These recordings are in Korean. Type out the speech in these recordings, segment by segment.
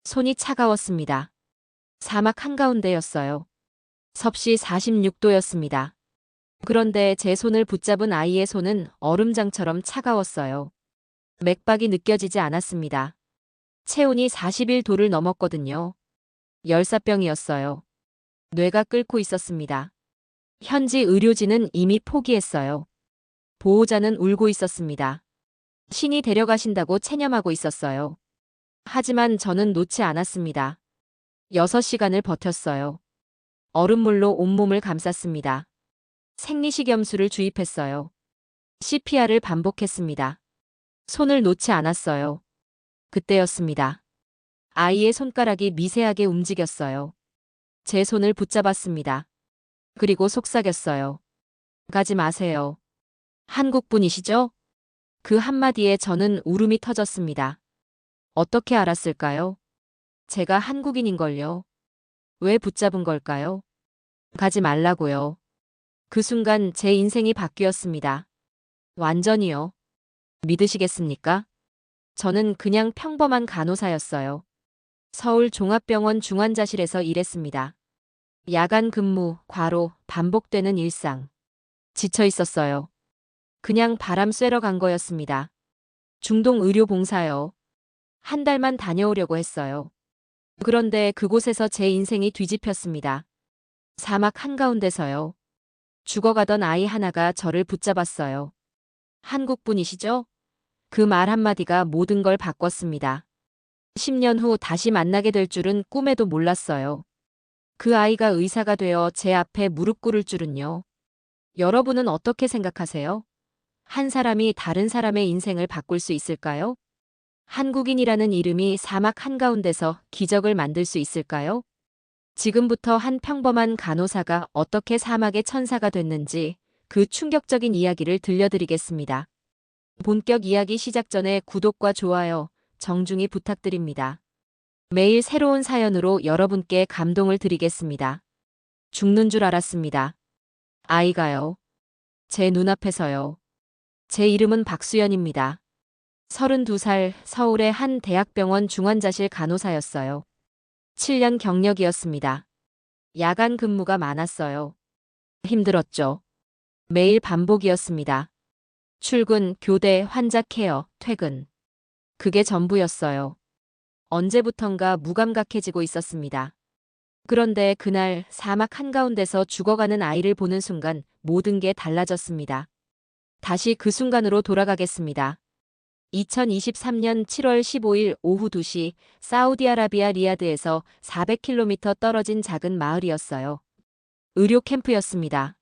손이 차가웠습니다. 사막 한가운데였어요. 섭씨 46도였습니다. 그런데 제 손을 붙잡은 아이의 손은 얼음장처럼 차가웠어요. 맥박이 느껴지지 않았습니다. 체온이 41도를 넘었거든요. 열사병이었어요. 뇌가 끓고 있었습니다. 현지 의료진은 이미 포기했어요. 보호자는 울고 있었습니다. 신이 데려가신다고 체념하고 있었어요. 하지만 저는 놓지 않았습니다. 6시간을 버텼어요. 얼음물로 온몸을 감쌌습니다. 생리식염수를 주입했어요. CPR을 반복했습니다. 손을 놓지 않았어요. 그때였습니다. 아이의 손가락이 미세하게 움직였어요. 제 손을 붙잡았습니다. 그리고 속삭였어요. 가지 마세요. 한국분이시죠? 그 한마디에 저는 울음이 터졌습니다. 어떻게 알았을까요? 제가 한국인인걸요. 왜 붙잡은 걸까요? 가지 말라고요. 그 순간 제 인생이 바뀌었습니다. 완전히요. 믿으시겠습니까? 저는 그냥 평범한 간호사였어요. 서울 종합병원 중환자실에서 일했습니다. 야간 근무, 과로, 반복되는 일상. 지쳐 있었어요. 그냥 바람 쐬러 간 거였습니다. 중동 의료 봉사요. 한 달만 다녀오려고 했어요. 그런데 그곳에서 제 인생이 뒤집혔습니다. 사막 한가운데서요. 죽어가던 아이 하나가 저를 붙잡았어요. 한국분이시죠? 그 말 한마디가 모든 걸 바꿨습니다. 10년 후 다시 만나게 될 줄은 꿈에도 몰랐어요. 그 아이가 의사가 되어 제 앞에 무릎 꿇을 줄은요. 여러분은 어떻게 생각하세요? 한 사람이 다른 사람의 인생을 바꿀 수 있을까요? 한국인이라는 이름이 사막 한가운데서 기적을 만들 수 있을까요? 지금부터 한 평범한 간호사가 어떻게 사막의 천사가 됐는지 그 충격적인 이야기를 들려드리겠습니다. 본격 이야기 시작 전에 구독과 좋아요, 정중히 부탁드립니다. 매일 새로운 사연으로 여러분께 감동을 드리겠습니다. 죽는 줄 알았습니다. 아이가요. 제 눈앞에서요. 제 이름은 박수연입니다. 32살 서울의 한 대학병원 중환자실 간호사였어요. 7년 경력이었습니다. 야간 근무가 많았어요. 힘들었죠. 매일 반복이었습니다. 출근, 교대, 환자 케어, 퇴근. 그게 전부였어요. 언제부턴가 무감각해지고 있었습니다. 그런데 그날 사막 한가운데서 죽어가는 아이를 보는 순간 모든 게 달라졌습니다. 다시 그 순간으로 돌아가겠습니다. 2023년 7월 15일 오후 2시 사우디아라비아 리야드에서 400km 떨어진 작은 마을이었어요. 의료 캠프였습니다.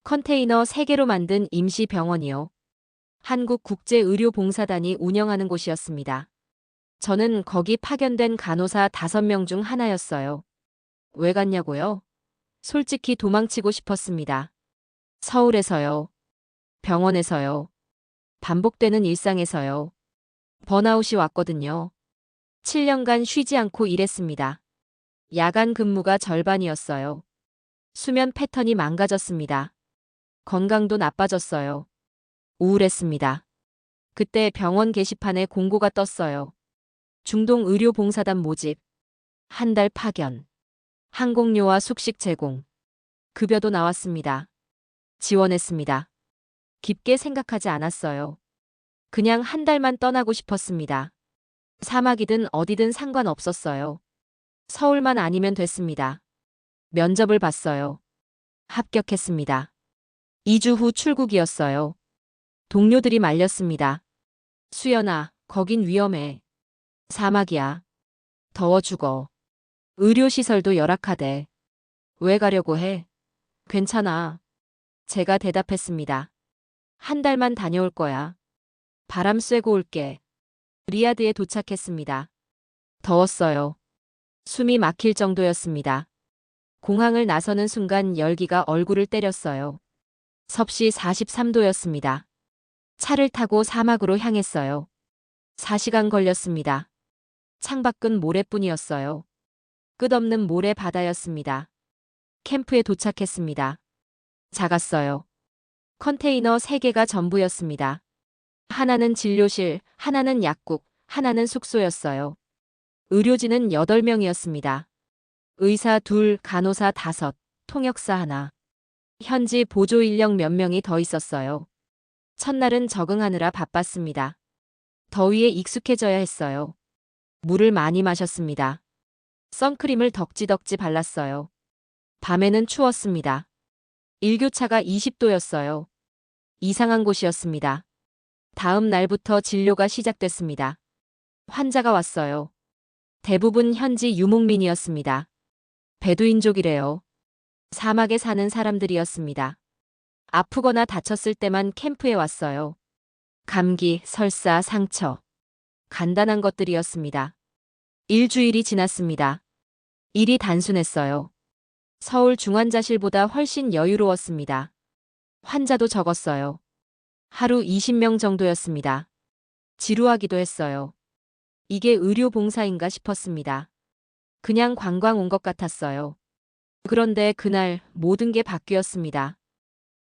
컨테이너 3개로 만든 임시 병원이요. 한국국제의료봉사단이 운영하는 곳이었습니다. 저는 거기 파견된 간호사 5명 중 하나였어요. 왜 갔냐고요? 솔직히 도망치고 싶었습니다. 서울에서요. 병원에서요. 반복되는 일상에서요. 번아웃이 왔거든요. 7년간 쉬지 않고 일했습니다. 야간 근무가 절반이었어요. 수면 패턴이 망가졌습니다. 건강도 나빠졌어요. 우울했습니다. 그때 병원 게시판에 공고가 떴어요. 중동의료봉사단 모집. 한 달 파견. 항공료와 숙식 제공. 급여도 나왔습니다. 지원했습니다. 깊게 생각하지 않았어요. 그냥 한 달만 떠나고 싶었습니다. 사막이든 어디든 상관없었어요. 서울만 아니면 됐습니다. 면접을 봤어요. 합격했습니다. 2주 후 출국이었어요. 동료들이 말렸습니다. 수연아, 거긴 위험해. 사막이야. 더워 죽어. 의료시설도 열악하대. 왜 가려고 해? 괜찮아. 제가 대답했습니다. 한 달만 다녀올 거야. 바람 쐬고 올게. 리야드에 도착했습니다. 더웠어요. 숨이 막힐 정도였습니다. 공항을 나서는 순간 열기가 얼굴을 때렸어요. 섭씨 43도였습니다. 차를 타고 사막으로 향했어요. 4시간 걸렸습니다. 창밖은 모래뿐이었어요. 끝없는 모래 바다였습니다. 캠프에 도착했습니다. 작았어요. 컨테이너 3개가 전부였습니다. 하나는 진료실, 하나는 약국, 하나는 숙소였어요. 의료진은 8명이었습니다. 의사 2, 간호사 5, 통역사 1. 현지 보조 인력 몇 명이 더 있었어요. 첫날은 적응하느라 바빴습니다. 더위에 익숙해져야 했어요. 물을 많이 마셨습니다. 선크림을 덕지덕지 발랐어요. 밤에는 추웠습니다. 일교차가 20도였어요. 이상한 곳이었습니다. 다음 날부터 진료가 시작됐습니다. 환자가 왔어요. 대부분 현지 유목민이었습니다. 베두인족이래요. 사막에 사는 사람들이었습니다. 아프거나 다쳤을 때만 캠프에 왔어요. 감기, 설사, 상처. 간단한 것들이었습니다. 일주일이 지났습니다. 일이 단순했어요. 서울 중환자실보다 훨씬 여유로웠습니다. 환자도 적었어요. 하루 20명 정도였습니다. 지루하기도 했어요. 이게 의료 봉사인가 싶었습니다. 그냥 관광 온 것 같았어요. 그런데 그날 모든 게 바뀌었습니다.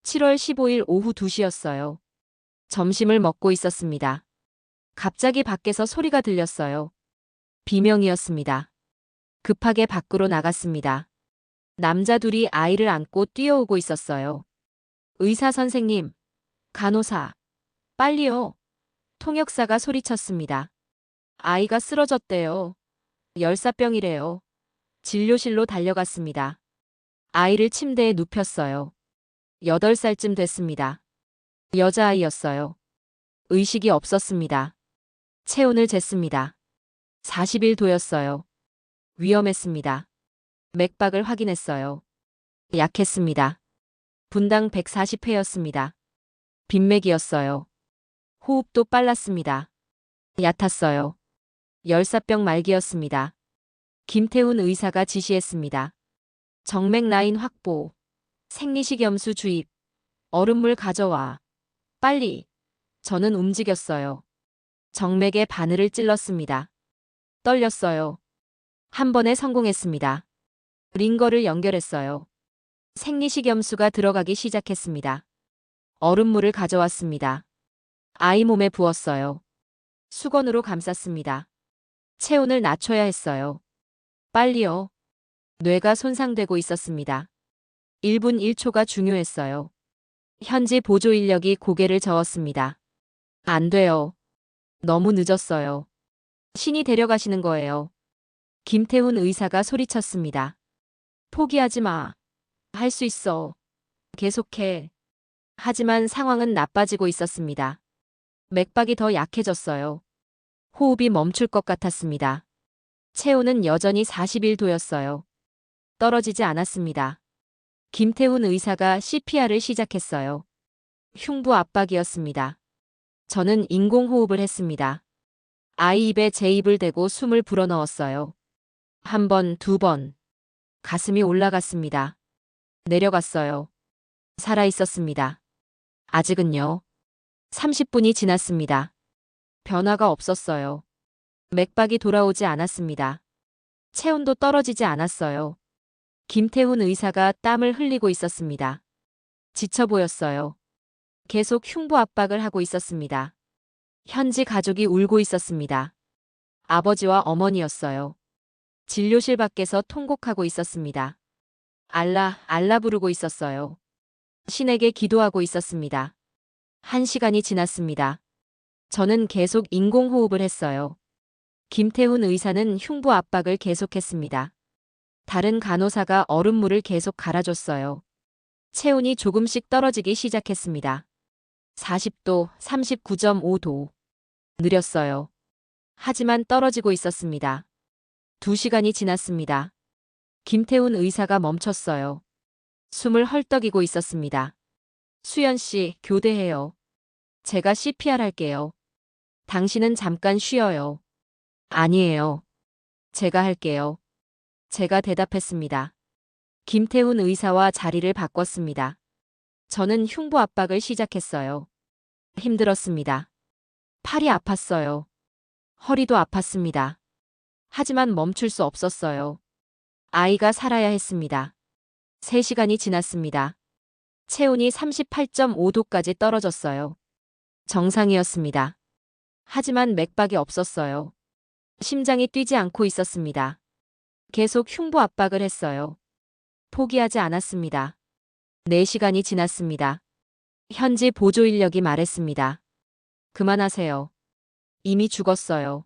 7월 15일 오후 2시였어요. 점심을 먹고 있었습니다. 갑자기 밖에서 소리가 들렸어요. 비명이었습니다. 급하게 밖으로 나갔습니다. 남자 둘이 아이를 안고 뛰어오고 있었어요. 의사 선생님, 간호사, 빨리요. 통역사가 소리쳤습니다. 아이가 쓰러졌대요. 열사병이래요. 진료실로 달려갔습니다. 아이를 침대에 눕혔어요. 8살쯤 됐습니다. 여자아이였어요. 의식이 없었습니다. 체온을 쟀습니다. 41도였어요. 위험했습니다. 맥박을 확인했어요. 약했습니다. 분당 140회였습니다. 빈맥이었어요. 호흡도 빨랐습니다. 얕았어요. 열사병 말기였습니다. 김태훈 의사가 지시했습니다. 정맥 라인 확보. 생리식 염수 주입. 얼음물 가져와. 빨리. 저는 움직였어요. 정맥에 바늘을 찔렀습니다. 떨렸어요. 한 번에 성공했습니다. 링거를 연결했어요. 생리식 염수가 들어가기 시작했습니다. 얼음물을 가져왔습니다. 아이 몸에 부었어요. 수건으로 감쌌습니다. 체온을 낮춰야 했어요. 빨리요. 뇌가 손상되고 있었습니다. 1분 1초가 중요했어요. 현지 보조 인력이 고개를 저었습니다. 안 돼요. 너무 늦었어요. 신이 데려가시는 거예요. 김태훈 의사가 소리쳤습니다. 포기하지 마. 할 수 있어. 계속해. 하지만 상황은 나빠지고 있었습니다. 맥박이 더 약해졌어요. 호흡이 멈출 것 같았습니다. 체온은 여전히 41도였어요. 떨어지지 않았습니다. 김태훈 의사가 CPR을 시작했어요. 흉부 압박이었습니다. 저는 인공호흡을 했습니다. 아이 입에 제 입을 대고 숨을 불어넣었어요. 한 번, 2번. 가슴이 올라갔습니다. 내려갔어요. 살아있었습니다. 아직은요. 30분이 지났습니다. 변화가 없었어요. 맥박이 돌아오지 않았습니다. 체온도 떨어지지 않았어요. 김태훈 의사가 땀을 흘리고 있었습니다. 지쳐 보였어요. 계속 흉부 압박을 하고 있었습니다. 현지 가족이 울고 있었습니다. 아버지와 어머니였어요. 진료실 밖에서 통곡하고 있었습니다. 알라, 알라 부르고 있었어요. 신에게 기도하고 있었습니다. 1시간이 지났습니다. 저는 계속 인공호흡을 했어요. 김태훈 의사는 흉부 압박을 계속했습니다. 다른 간호사가 얼음물을 계속 갈아줬어요. 체온이 조금씩 떨어지기 시작했습니다. 40도, 39.5도. 느렸어요. 하지만 떨어지고 있었습니다. 2시간이 지났습니다. 김태훈 의사가 멈췄어요. 숨을 헐떡이고 있었습니다. 수연 씨, 교대해요. 제가 CPR 할게요. 당신은 잠깐 쉬어요. 아니에요. 제가 할게요. 제가 대답했습니다. 김태훈 의사와 자리를 바꿨습니다. 저는 흉부 압박을 시작했어요. 힘들었습니다. 팔이 아팠어요. 허리도 아팠습니다. 하지만 멈출 수 없었어요. 아이가 살아야 했습니다. 3시간이 지났습니다. 체온이 38.5도까지 떨어졌어요. 정상이었습니다. 하지만 맥박이 없었어요. 심장이 뛰지 않고 있었습니다. 계속 흉부 압박을 했어요. 포기하지 않았습니다. 4시간이 지났습니다. 현지 보조 인력이 말했습니다. 그만하세요. 이미 죽었어요.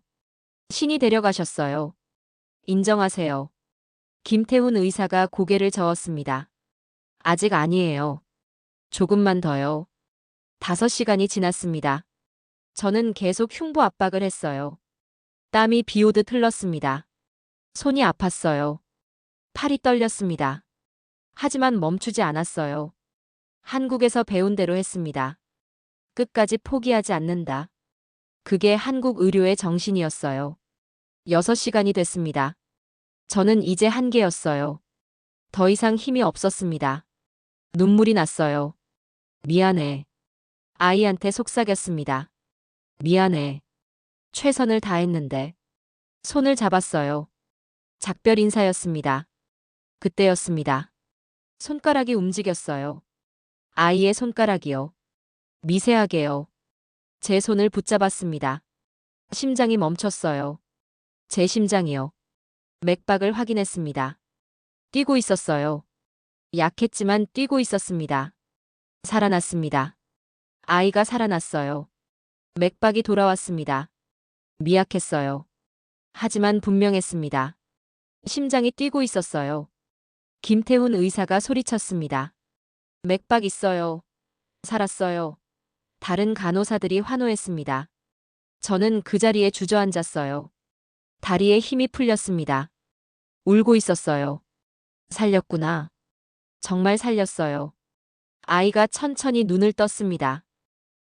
신이 데려가셨어요. 인정하세요. 김태훈 의사가 고개를 저었습니다. 아직 아니에요. 조금만 더요. 5시간이 지났습니다. 저는 계속 흉부 압박을 했어요. 땀이 비 오듯 흘렀습니다. 손이 아팠어요. 팔이 떨렸습니다. 하지만 멈추지 않았어요. 한국에서 배운 대로 했습니다. 끝까지 포기하지 않는다. 그게 한국 의료의 정신이었어요. 6시간이 됐습니다. 저는 이제 한계였어요. 더 이상 힘이 없었습니다. 눈물이 났어요. 미안해. 아이한테 속삭였습니다. 미안해. 최선을 다했는데. 손을 잡았어요. 작별 인사였습니다. 그때였습니다. 손가락이 움직였어요. 아이의 손가락이요. 미세하게요. 제 손을 붙잡았습니다. 심장이 멈췄어요. 제 심장이요. 맥박을 확인했습니다. 뛰고 있었어요. 약했지만 뛰고 있었습니다. 살아났습니다. 아이가 살아났어요. 맥박이 돌아왔습니다. 미약했어요. 하지만 분명했습니다. 심장이 뛰고 있었어요. 김태훈 의사가 소리쳤습니다. 맥박 있어요. 살았어요. 다른 간호사들이 환호했습니다. 저는 그 자리에 주저앉았어요. 다리에 힘이 풀렸습니다. 울고 있었어요. 살렸구나. 정말 살렸어요. 아이가 천천히 눈을 떴습니다.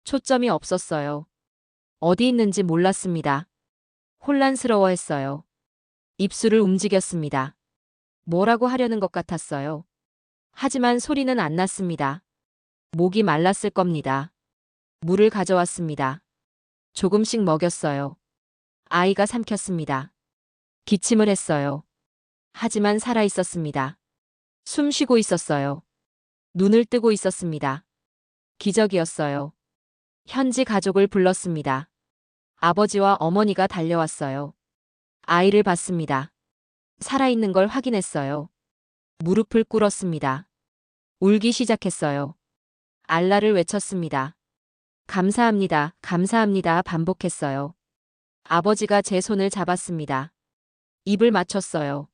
초점이 없었어요. 어디 있는지 몰랐습니다. 혼란스러워했어요. 입술을 움직였습니다. 뭐라고 하려는 것 같았어요. 하지만 소리는 안 났습니다. 목이 말랐을 겁니다. 물을 가져왔습니다. 조금씩 먹였어요. 아이가 삼켰습니다. 기침을 했어요. 하지만 살아 있었습니다. 숨 쉬고 있었어요. 눈을 뜨고 있었습니다. 기적이었어요. 현지 가족을 불렀습니다. 아버지와 어머니가 달려왔어요. 아이를 봤습니다. 살아있는 걸 확인했어요. 무릎을 꿇었습니다. 울기 시작했어요. 알라를 외쳤습니다. 감사합니다, 감사합니다 반복했어요. 아버지가 제 손을 잡았습니다. 입을 맞췄어요.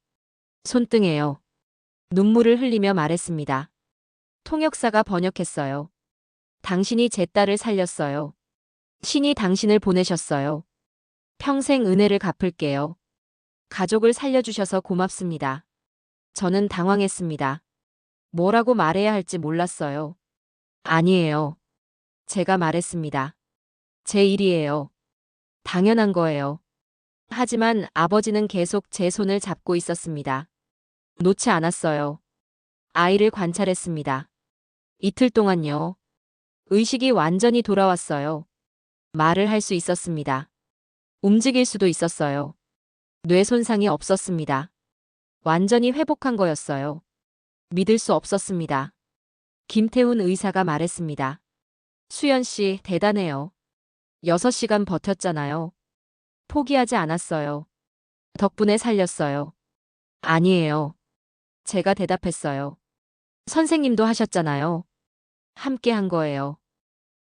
손등에요. 눈물을 흘리며 말했습니다. 통역사가 번역했어요. 당신이 제 딸을 살렸어요. 신이 당신을 보내셨어요. 평생 은혜를 갚을게요. 가족을 살려주셔서 고맙습니다. 저는 당황했습니다. 뭐라고 말해야 할지 몰랐어요. 아니에요. 제가 말했습니다. 제 일이에요. 당연한 거예요. 하지만 아버지는 계속 제 손을 잡고 있었습니다. 놓지 않았어요. 아이를 관찰했습니다. 이틀 동안요. 의식이 완전히 돌아왔어요. 말을 할 수 있었습니다. 움직일 수도 있었어요. 뇌 손상이 없었습니다. 완전히 회복한 거였어요. 믿을 수 없었습니다. 김태훈 의사가 말했습니다. 수연 씨, 대단해요. 6시간 버텼잖아요. 포기하지 않았어요. 덕분에 살렸어요. 아니에요. 제가 대답했어요. 선생님도 하셨잖아요. 함께 한 거예요.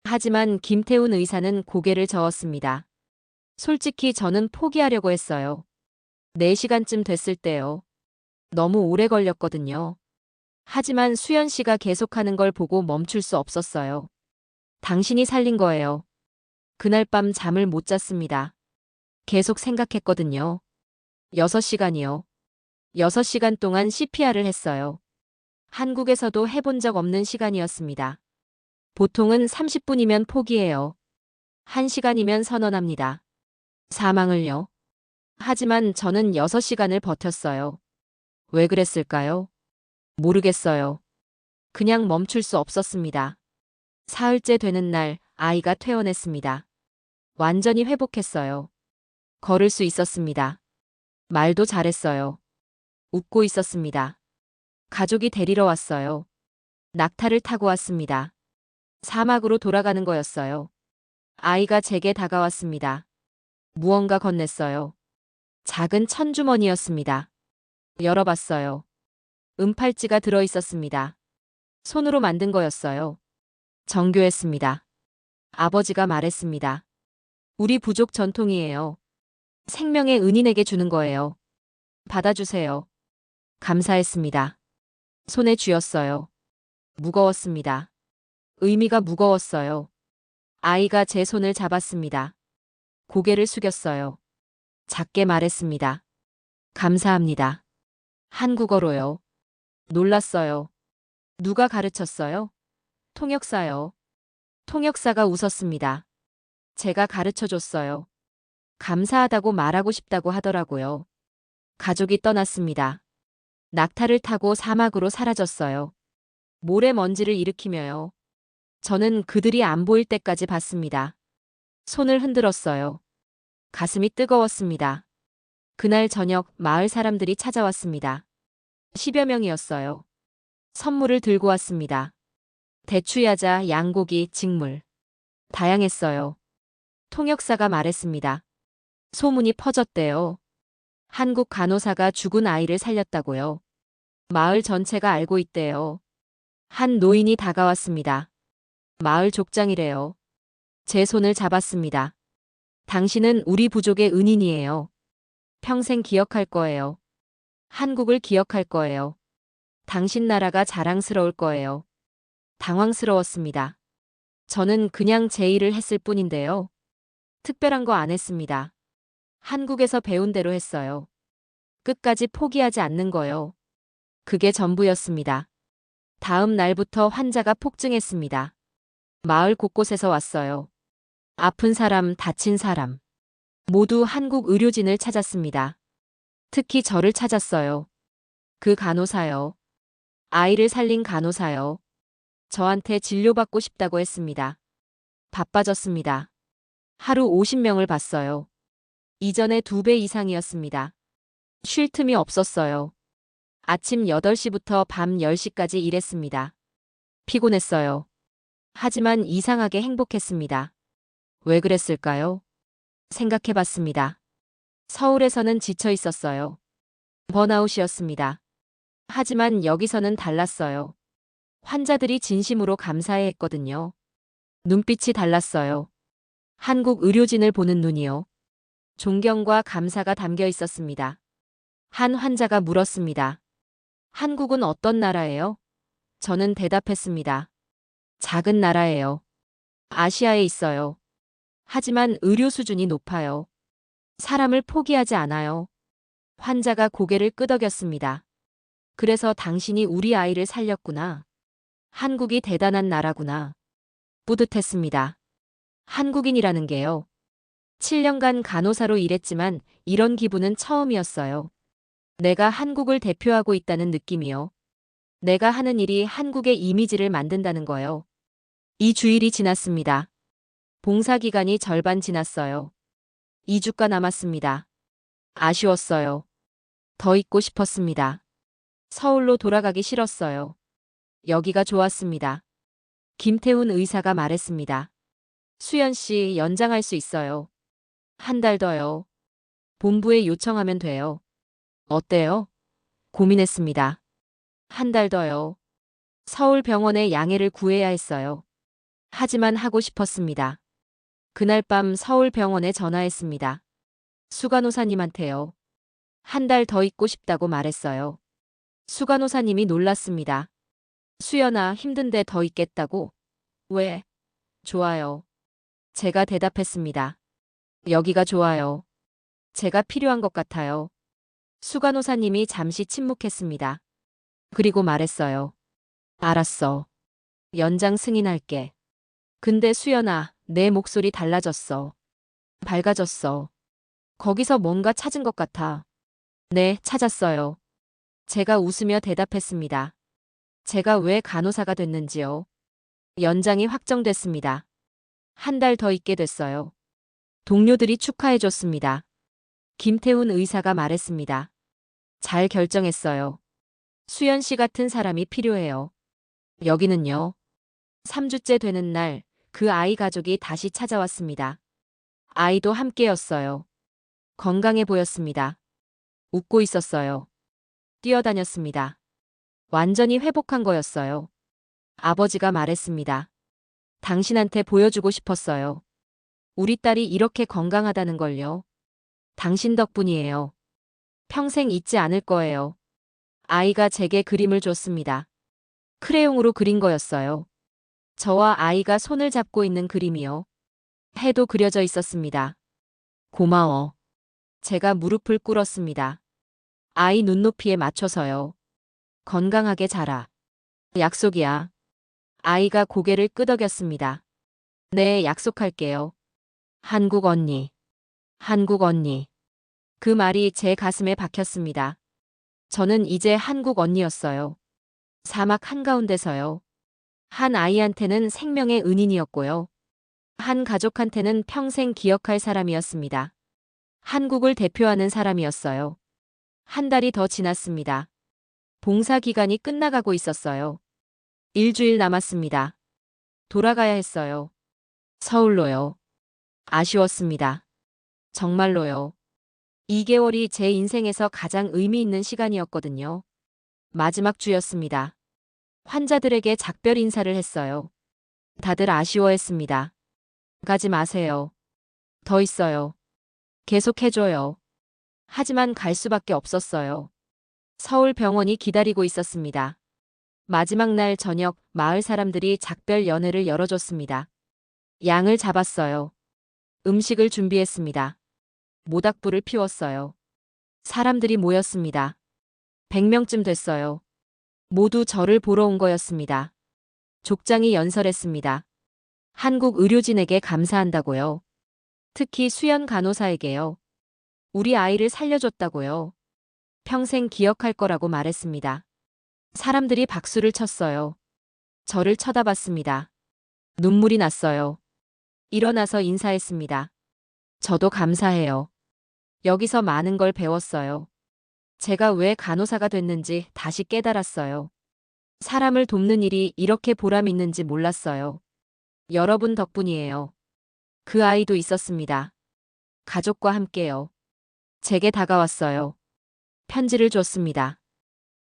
하지만 김태훈 의사는 고개를 저었습니다. 솔직히 저는 포기하려고 했어요. 4시간쯤 됐을 때요. 너무 오래 걸렸거든요. 하지만 수연 씨가 계속하는 걸 보고 멈출 수 없었어요. 당신이 살린 거예요. 그날 밤 잠을 못 잤습니다. 계속 생각했거든요. 6시간이요. 6시간 동안 CPR을 했어요. 한국에서도 해본 적 없는 시간이었습니다. 보통은 30분이면 포기해요. 1시간이면 선언합니다. 사망을요. 하지만 저는 6시간을 버텼어요. 왜 그랬을까요? 모르겠어요. 그냥 멈출 수 없었습니다. 사흘째 되는 날 아이가 퇴원했습니다. 완전히 회복했어요. 걸을 수 있었습니다. 말도 잘했어요. 웃고 있었습니다. 가족이 데리러 왔어요. 낙타를 타고 왔습니다. 사막으로 돌아가는 거였어요. 아이가 제게 다가왔습니다. 무언가 건넸어요. 작은 천주머니였습니다. 열어봤어요. 은팔찌가 들어 있었습니다. 손으로 만든 거였어요. 정교했습니다. 아버지가 말했습니다. 우리 부족 전통이에요. 생명의 은인에게 주는 거예요. 받아주세요. 감사했습니다. 손에 쥐었어요. 무거웠습니다. 의미가 무거웠어요. 아이가 제 손을 잡았습니다. 고개를 숙였어요. 작게 말했습니다. 감사합니다. 한국어로요. 놀랐어요. 누가 가르쳤어요? 통역사요. 통역사가 웃었습니다. 제가 가르쳐 줬어요. 감사하다고 말하고 싶다고 하더라고요. 가족이 떠났습니다. 낙타를 타고 사막으로 사라졌어요. 모래먼지를 일으키며요. 저는 그들이 안 보일 때까지 봤습니다. 손을 흔들었어요. 가슴이 뜨거웠습니다. 그날 저녁 마을 사람들이 찾아왔습니다. 10여 명이었어요. 선물을 들고 왔습니다. 대추야자, 양고기, 직물. 다양했어요. 통역사가 말했습니다. 소문이 퍼졌대요. 한국 간호사가 죽은 아이를 살렸다고요. 마을 전체가 알고 있대요. 한 노인이 다가왔습니다. 마을 족장이래요. 제 손을 잡았습니다. 당신은 우리 부족의 은인이에요. 평생 기억할 거예요. 한국을 기억할 거예요. 당신 나라가 자랑스러울 거예요. 당황스러웠습니다. 저는 그냥 제 일을 했을 뿐인데요. 특별한 거 안 했습니다. 한국에서 배운 대로 했어요. 끝까지 포기하지 않는 거요. 그게 전부였습니다. 다음 날부터 환자가 폭증했습니다. 마을 곳곳에서 왔어요. 아픈 사람, 다친 사람. 모두 한국 의료진을 찾았습니다. 특히 저를 찾았어요. 그 간호사요. 아이를 살린 간호사요. 저한테 진료받고 싶다고 했습니다. 바빠졌습니다. 하루 50명을 봤어요. 이전의 2배 이상이었습니다. 쉴 틈이 없었어요. 아침 8시부터 밤 10시까지 일했습니다. 피곤했어요. 하지만 이상하게 행복했습니다. 왜 그랬을까요? 생각해 봤습니다. 서울에서는 지쳐 있었어요. 번아웃이었습니다. 하지만 여기서는 달랐어요. 환자들이 진심으로 감사해 했거든요. 눈빛이 달랐어요. 한국 의료진을 보는 눈이요. 존경과 감사가 담겨 있었습니다. 한 환자가 물었습니다. 한국은 어떤 나라예요? 저는 대답했습니다. 작은 나라예요. 아시아에 있어요. 하지만 의료 수준이 높아요. 사람을 포기하지 않아요. 환자가 고개를 끄덕였습니다. 그래서 당신이 우리 아이를 살렸구나. 한국이 대단한 나라구나. 뿌듯했습니다. 한국인이라는 게요. 7년간 간호사로 일했지만 이런 기분은 처음이었어요. 내가 한국을 대표하고 있다는 느낌이요. 내가 하는 일이 한국의 이미지를 만든다는 거요. 2주일이 지났습니다. 봉사기간이 절반 지났어요. 2주가 남았습니다. 아쉬웠어요. 더 있고 싶었습니다. 서울로 돌아가기 싫었어요. 여기가 좋았습니다. 김태훈 의사가 말했습니다. 수연 씨 연장할 수 있어요. 한 달 더요. 본부에 요청하면 돼요. 어때요? 고민했습니다. 한 달 더요. 서울병원에 양해를 구해야 했어요. 하지만 하고 싶었습니다. 그날 밤 서울병원에 전화했습니다. 수간호사님한테요. 한 달 더 있고 싶다고 말했어요. 수간호사님이 놀랐습니다. 수연아, 힘든데 더 있겠다고? 왜? 좋아요. 제가 대답했습니다. 여기가 좋아요. 제가 필요한 것 같아요. 수간호사님이 잠시 침묵했습니다. 그리고 말했어요. 알았어. 연장 승인할게. 근데 수연아, 내 목소리 달라졌어. 밝아졌어. 거기서 뭔가 찾은 것 같아. 네, 찾았어요. 제가 웃으며 대답했습니다. 제가 왜 간호사가 됐는지요. 연장이 확정됐습니다. 한 달 더 있게 됐어요. 동료들이 축하해줬습니다. 김태훈 의사가 말했습니다. 잘 결정했어요. 수연 씨 같은 사람이 필요해요. 여기는요. 3주째 되는 날, 그 아이 가족이 다시 찾아왔습니다. 아이도 함께였어요. 건강해 보였습니다. 웃고 있었어요. 뛰어다녔습니다. 완전히 회복한 거였어요. 아버지가 말했습니다. 당신한테 보여주고 싶었어요. 우리 딸이 이렇게 건강하다는 걸요. 당신 덕분이에요. 평생 잊지 않을 거예요. 아이가 제게 그림을 줬습니다. 크레용으로 그린 거였어요. 저와 아이가 손을 잡고 있는 그림이요. 해도 그려져 있었습니다. 고마워. 제가 무릎을 꿇었습니다. 아이 눈높이에 맞춰서요. 건강하게 자라. 약속이야. 아이가 고개를 끄덕였습니다. 네, 약속할게요. 한국 언니. 한국 언니. 그 말이 제 가슴에 박혔습니다. 저는 이제 한국 언니였어요. 사막 한가운데서요. 한 아이한테는 생명의 은인이었고요. 한 가족한테는 평생 기억할 사람이었습니다. 한국을 대표하는 사람이었어요. 한 달이 더 지났습니다. 봉사 기간이 끝나가고 있었어요. 일주일 남았습니다. 돌아가야 했어요. 서울로요. 아쉬웠습니다. 정말로요. 2개월이 제 인생에서 가장 의미 있는 시간이었거든요. 마지막 주였습니다. 환자들에게 작별 인사를 했어요. 다들 아쉬워했습니다. 가지 마세요. 더 있어요. 계속 해줘요. 하지만 갈 수밖에 없었어요. 서울 병원이 기다리고 있었습니다. 마지막 날 저녁 마을 사람들이 작별 연회를 열어줬습니다. 양을 잡았어요. 음식을 준비했습니다. 모닥불을 피웠어요. 사람들이 모였습니다. 100명쯤 됐어요. 모두 저를 보러 온 거였습니다. 족장이 연설했습니다. 한국 의료진에게 감사한다고요. 특히 수연 간호사에게요. 우리 아이를 살려줬다고요. 평생 기억할 거라고 말했습니다. 사람들이 박수를 쳤어요. 저를 쳐다봤습니다. 눈물이 났어요. 일어나서 인사했습니다. 저도 감사해요. 여기서 많은 걸 배웠어요. 제가 왜 간호사가 됐는지 다시 깨달았어요. 사람을 돕는 일이 이렇게 보람 있는지 몰랐어요. 여러분 덕분이에요. 그 아이도 있었습니다. 가족과 함께요. 제게 다가왔어요. 편지를 줬습니다.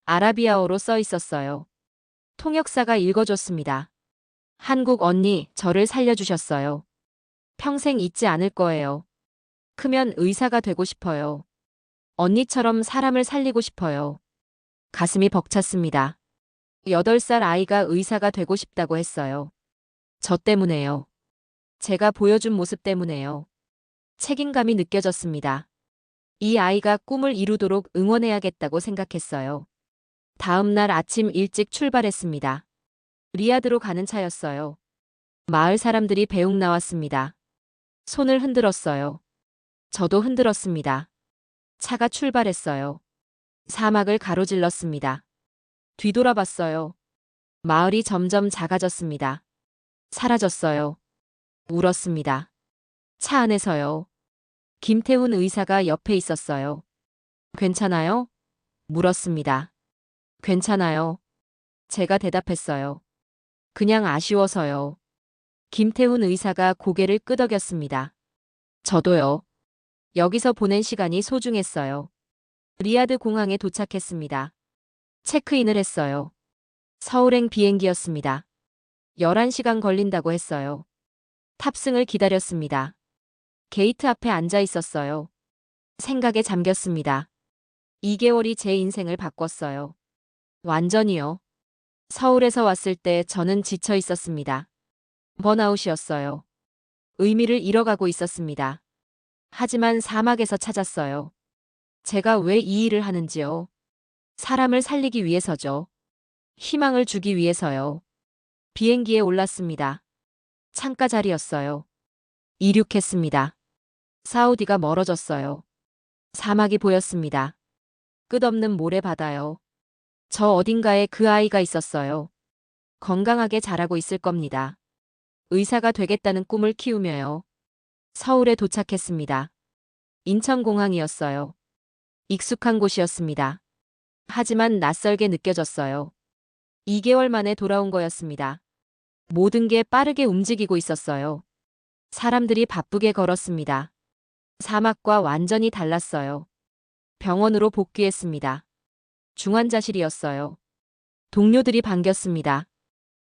아라비아어로 써 있었어요. 통역사가 읽어줬습니다. 한국 언니, 저를 살려주셨어요. 평생 잊지 않을 거예요. 크면 의사가 되고 싶어요. 언니처럼 사람을 살리고 싶어요. 가슴이 벅찼습니다. 8살 아이가 의사가 되고 싶다고 했어요. 저 때문에요. 제가 보여준 모습 때문에요. 책임감이 느껴졌습니다. 이 아이가 꿈을 이루도록 응원해야겠다고 생각했어요. 다음 날 아침 일찍 출발했습니다. 리야드로 가는 차였어요. 마을 사람들이 배웅 나왔습니다. 손을 흔들었어요. 저도 흔들었습니다. 차가 출발했어요. 사막을 가로질렀습니다. 뒤돌아봤어요. 마을이 점점 작아졌습니다. 사라졌어요. 울었습니다. 차 안에서요. 김태훈 의사가 옆에 있었어요. 괜찮아요? 물었습니다. 괜찮아요. 제가 대답했어요. 그냥 아쉬워서요. 김태훈 의사가 고개를 끄덕였습니다. 저도요. 여기서 보낸 시간이 소중했어요. 리야드 공항에 도착했습니다. 체크인을 했어요. 서울행 비행기였습니다. 11시간 걸린다고 했어요. 탑승을 기다렸습니다. 게이트 앞에 앉아 있었어요. 생각에 잠겼습니다. 2개월이 제 인생을 바꿨어요. 완전히요. 서울에서 왔을 때 저는 지쳐 있었습니다. 번아웃이었어요. 의미를 잃어가고 있었습니다. 하지만 사막에서 찾았어요. 제가 왜 이 일을 하는지요? 사람을 살리기 위해서죠. 희망을 주기 위해서요. 비행기에 올랐습니다. 창가 자리였어요. 이륙했습니다. 사우디가 멀어졌어요. 사막이 보였습니다. 끝없는 모래바다요. 저 어딘가에 그 아이가 있었어요. 건강하게 자라고 있을 겁니다. 의사가 되겠다는 꿈을 키우며요. 서울에 도착했습니다. 인천공항이었어요. 익숙한 곳이었습니다. 하지만 낯설게 느껴졌어요. 2개월 만에 돌아온 거였습니다. 모든 게 빠르게 움직이고 있었어요. 사람들이 바쁘게 걸었습니다. 사막과 완전히 달랐어요. 병원으로 복귀했습니다. 중환자실이었어요. 동료들이 반겼습니다.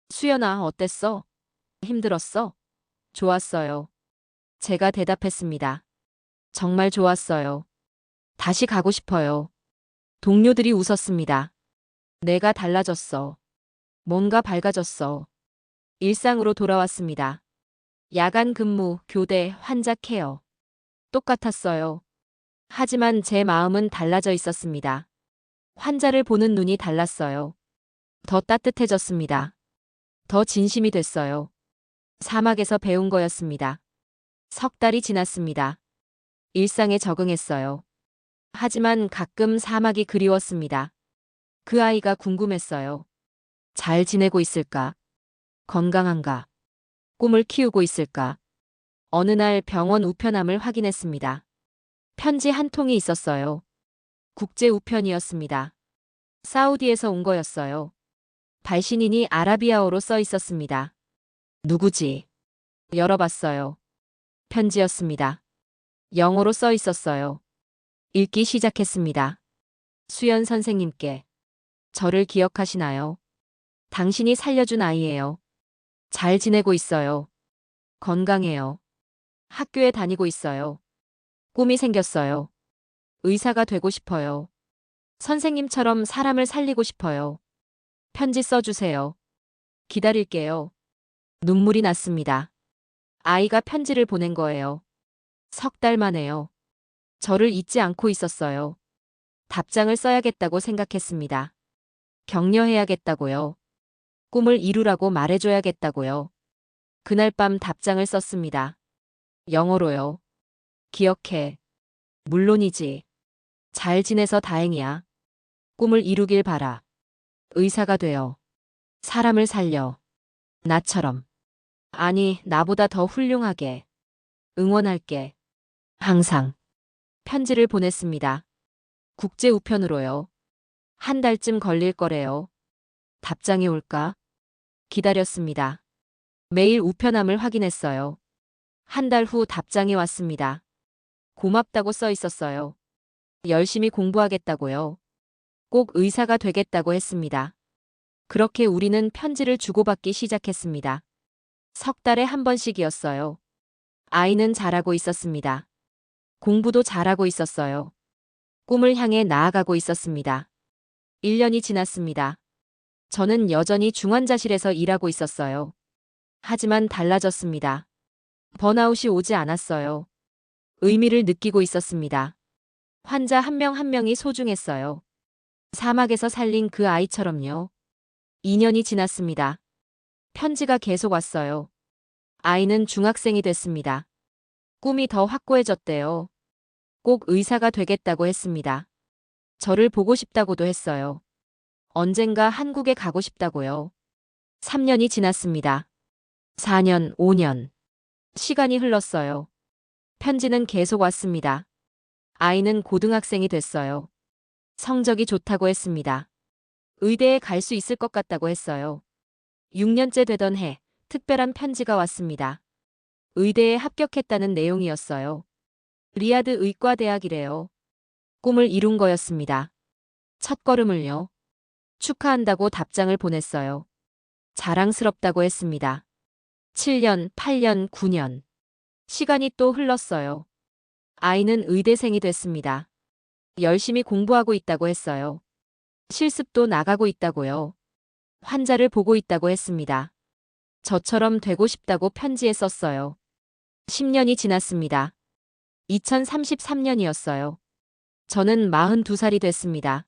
수연아, 어땠어? 힘들었어? 좋았어요. 제가 대답했습니다. 정말 좋았어요. 다시 가고 싶어요. 동료들이 웃었습니다. 내가 달라졌어. 뭔가 밝아졌어. 일상으로 돌아왔습니다. 야간 근무, 교대, 환자 케어. 똑같았어요. 하지만 제 마음은 달라져 있었습니다. 환자를 보는 눈이 달랐어요. 더 따뜻해졌습니다. 더 진심이 됐어요. 사막에서 배운 거였습니다. 석 달이 지났습니다. 일상에 적응했어요. 하지만 가끔 사막이 그리웠습니다. 그 아이가 궁금했어요. 잘 지내고 있을까? 건강한가? 꿈을 키우고 있을까? 어느 날 병원 우편함을 확인했습니다. 편지 한 통이 있었어요. 국제 우편이었습니다. 사우디에서 온 거였어요. 발신인이 아라비아어로 써 있었습니다. 누구지? 열어봤어요. 편지였습니다. 영어로 써 있었어요. 읽기 시작했습니다. 수연 선생님께. 저를 기억하시나요? 당신이 살려준 아이예요. 잘 지내고 있어요. 건강해요. 학교에 다니고 있어요. 꿈이 생겼어요. 의사가 되고 싶어요. 선생님처럼 사람을 살리고 싶어요. 편지 써주세요. 기다릴게요. 눈물이 났습니다. 아이가 편지를 보낸 거예요. 석 달 만에요. 저를 잊지 않고 있었어요. 답장을 써야겠다고 생각했습니다. 격려해야겠다고요. 꿈을 이루라고 말해줘야겠다고요. 그날 밤 답장을 썼습니다. 영어로요. 기억해. 물론이지. 잘 지내서 다행이야. 꿈을 이루길 바라. 의사가 되어. 사람을 살려. 나처럼. 아니, 나보다 더 훌륭하게. 응원할게. 항상. 편지를 보냈습니다. 국제 우편으로요. 한 달쯤 걸릴 거래요. 답장이 올까? 기다렸습니다. 매일 우편함을 확인했어요. 한 달 후 답장이 왔습니다. 고맙다고 써 있었어요. 열심히 공부하겠다고요. 꼭 의사가 되겠다고 했습니다. 그렇게 우리는 편지를 주고받기 시작했습니다. 석 달에 한 번씩이었어요. 아이는 잘하고 있었습니다. 공부도 잘하고 있었어요. 꿈을 향해 나아가고 있었습니다. 1년이 지났습니다. 저는 여전히 중환자실에서 일하고 있었어요. 하지만 달라졌습니다. 번아웃이 오지 않았어요. 의미를 느끼고 있었습니다. 환자 한 명 한 명이 소중했어요. 사막에서 살린 그 아이처럼요. 2년이 지났습니다. 편지가 계속 왔어요. 아이는 중학생이 됐습니다. 꿈이 더 확고해졌대요. 꼭 의사가 되겠다고 했습니다. 저를 보고 싶다고도 했어요. 언젠가 한국에 가고 싶다고요. 3년이 지났습니다. 4년, 5년. 시간이 흘렀어요. 편지는 계속 왔습니다. 아이는 고등학생이 됐어요. 성적이 좋다고 했습니다. 의대에 갈 수 있을 것 같다고 했어요. 6년째 되던 해, 특별한 편지가 왔습니다. 의대에 합격했다는 내용이었어요. 리야드 의과대학이래요. 꿈을 이룬 거였습니다. 첫걸음을요. 축하한다고 답장을 보냈어요. 자랑스럽다고 했습니다. 7년, 8년, 9년. 시간이 또 흘렀어요. 아이는 의대생이 됐습니다. 열심히 공부하고 있다고 했어요. 실습도 나가고 있다고요. 환자를 보고 있다고 했습니다. 저처럼 되고 싶다고 편지에 썼어요. 10년이 지났습니다. 2033년이었어요. 저는 42살이 됐습니다.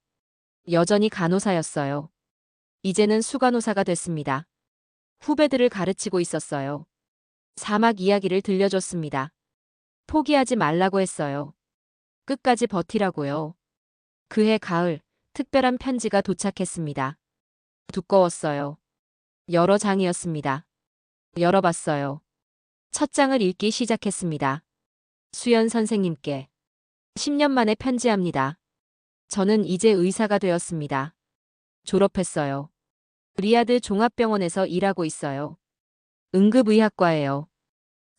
여전히 간호사였어요. 이제는 수간호사가 됐습니다. 후배들을 가르치고 있었어요. 사막 이야기를 들려줬습니다. 포기하지 말라고 했어요. 끝까지 버티라고요. 그해 가을, 특별한 편지가 도착했습니다. 두꺼웠어요. 여러 장이었습니다. 열어봤어요. 첫 장을 읽기 시작했습니다. 수연 선생님께. 10년 만에 편지합니다. 저는 이제 의사가 되었습니다. 졸업했어요. 리야드 종합병원에서 일하고 있어요. 응급의학과예요.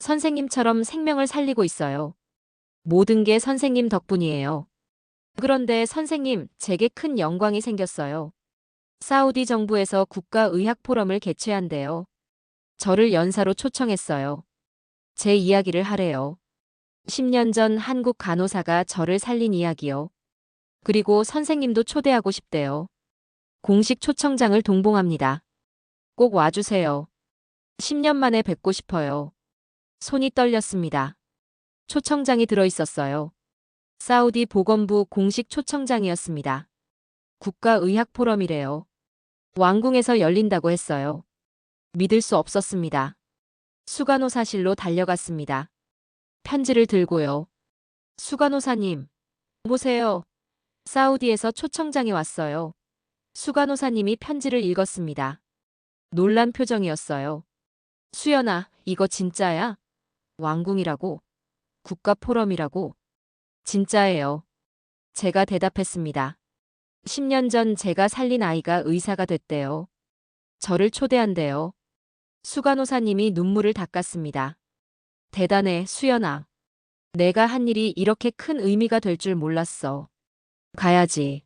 선생님처럼 생명을 살리고 있어요. 모든 게 선생님 덕분이에요. 그런데 선생님, 제게 큰 영광이 생겼어요. 사우디 정부에서 국가의학 포럼을 개최한대요. 저를 연사로 초청했어요. 제 이야기를 하래요. 10년 전 한국 간호사가 저를 살린 이야기요. 그리고 선생님도 초대하고 싶대요. 공식 초청장을 동봉합니다. 꼭 와주세요. 10년 만에 뵙고 싶어요. 손이 떨렸습니다. 초청장이 들어있었어요. 사우디 보건부 공식 초청장이었습니다. 국가의학 포럼이래요. 왕궁에서 열린다고 했어요. 믿을 수 없었습니다. 수간호사실로 달려갔습니다. 편지를 들고요. 수간호사님, 보세요. 사우디에서 초청장이 왔어요. 수간호사님이 편지를 읽었습니다. 놀란 표정이었어요. 수연아, 이거 진짜야? 왕궁이라고? 국가 포럼이라고? 진짜예요. 제가 대답했습니다. 10년 전 제가 살린 아이가 의사가 됐대요. 저를 초대한대요. 수간호사님이 눈물을 닦았습니다. 대단해, 수연아. 내가 한 일이 이렇게 큰 의미가 될 줄 몰랐어. 가야지.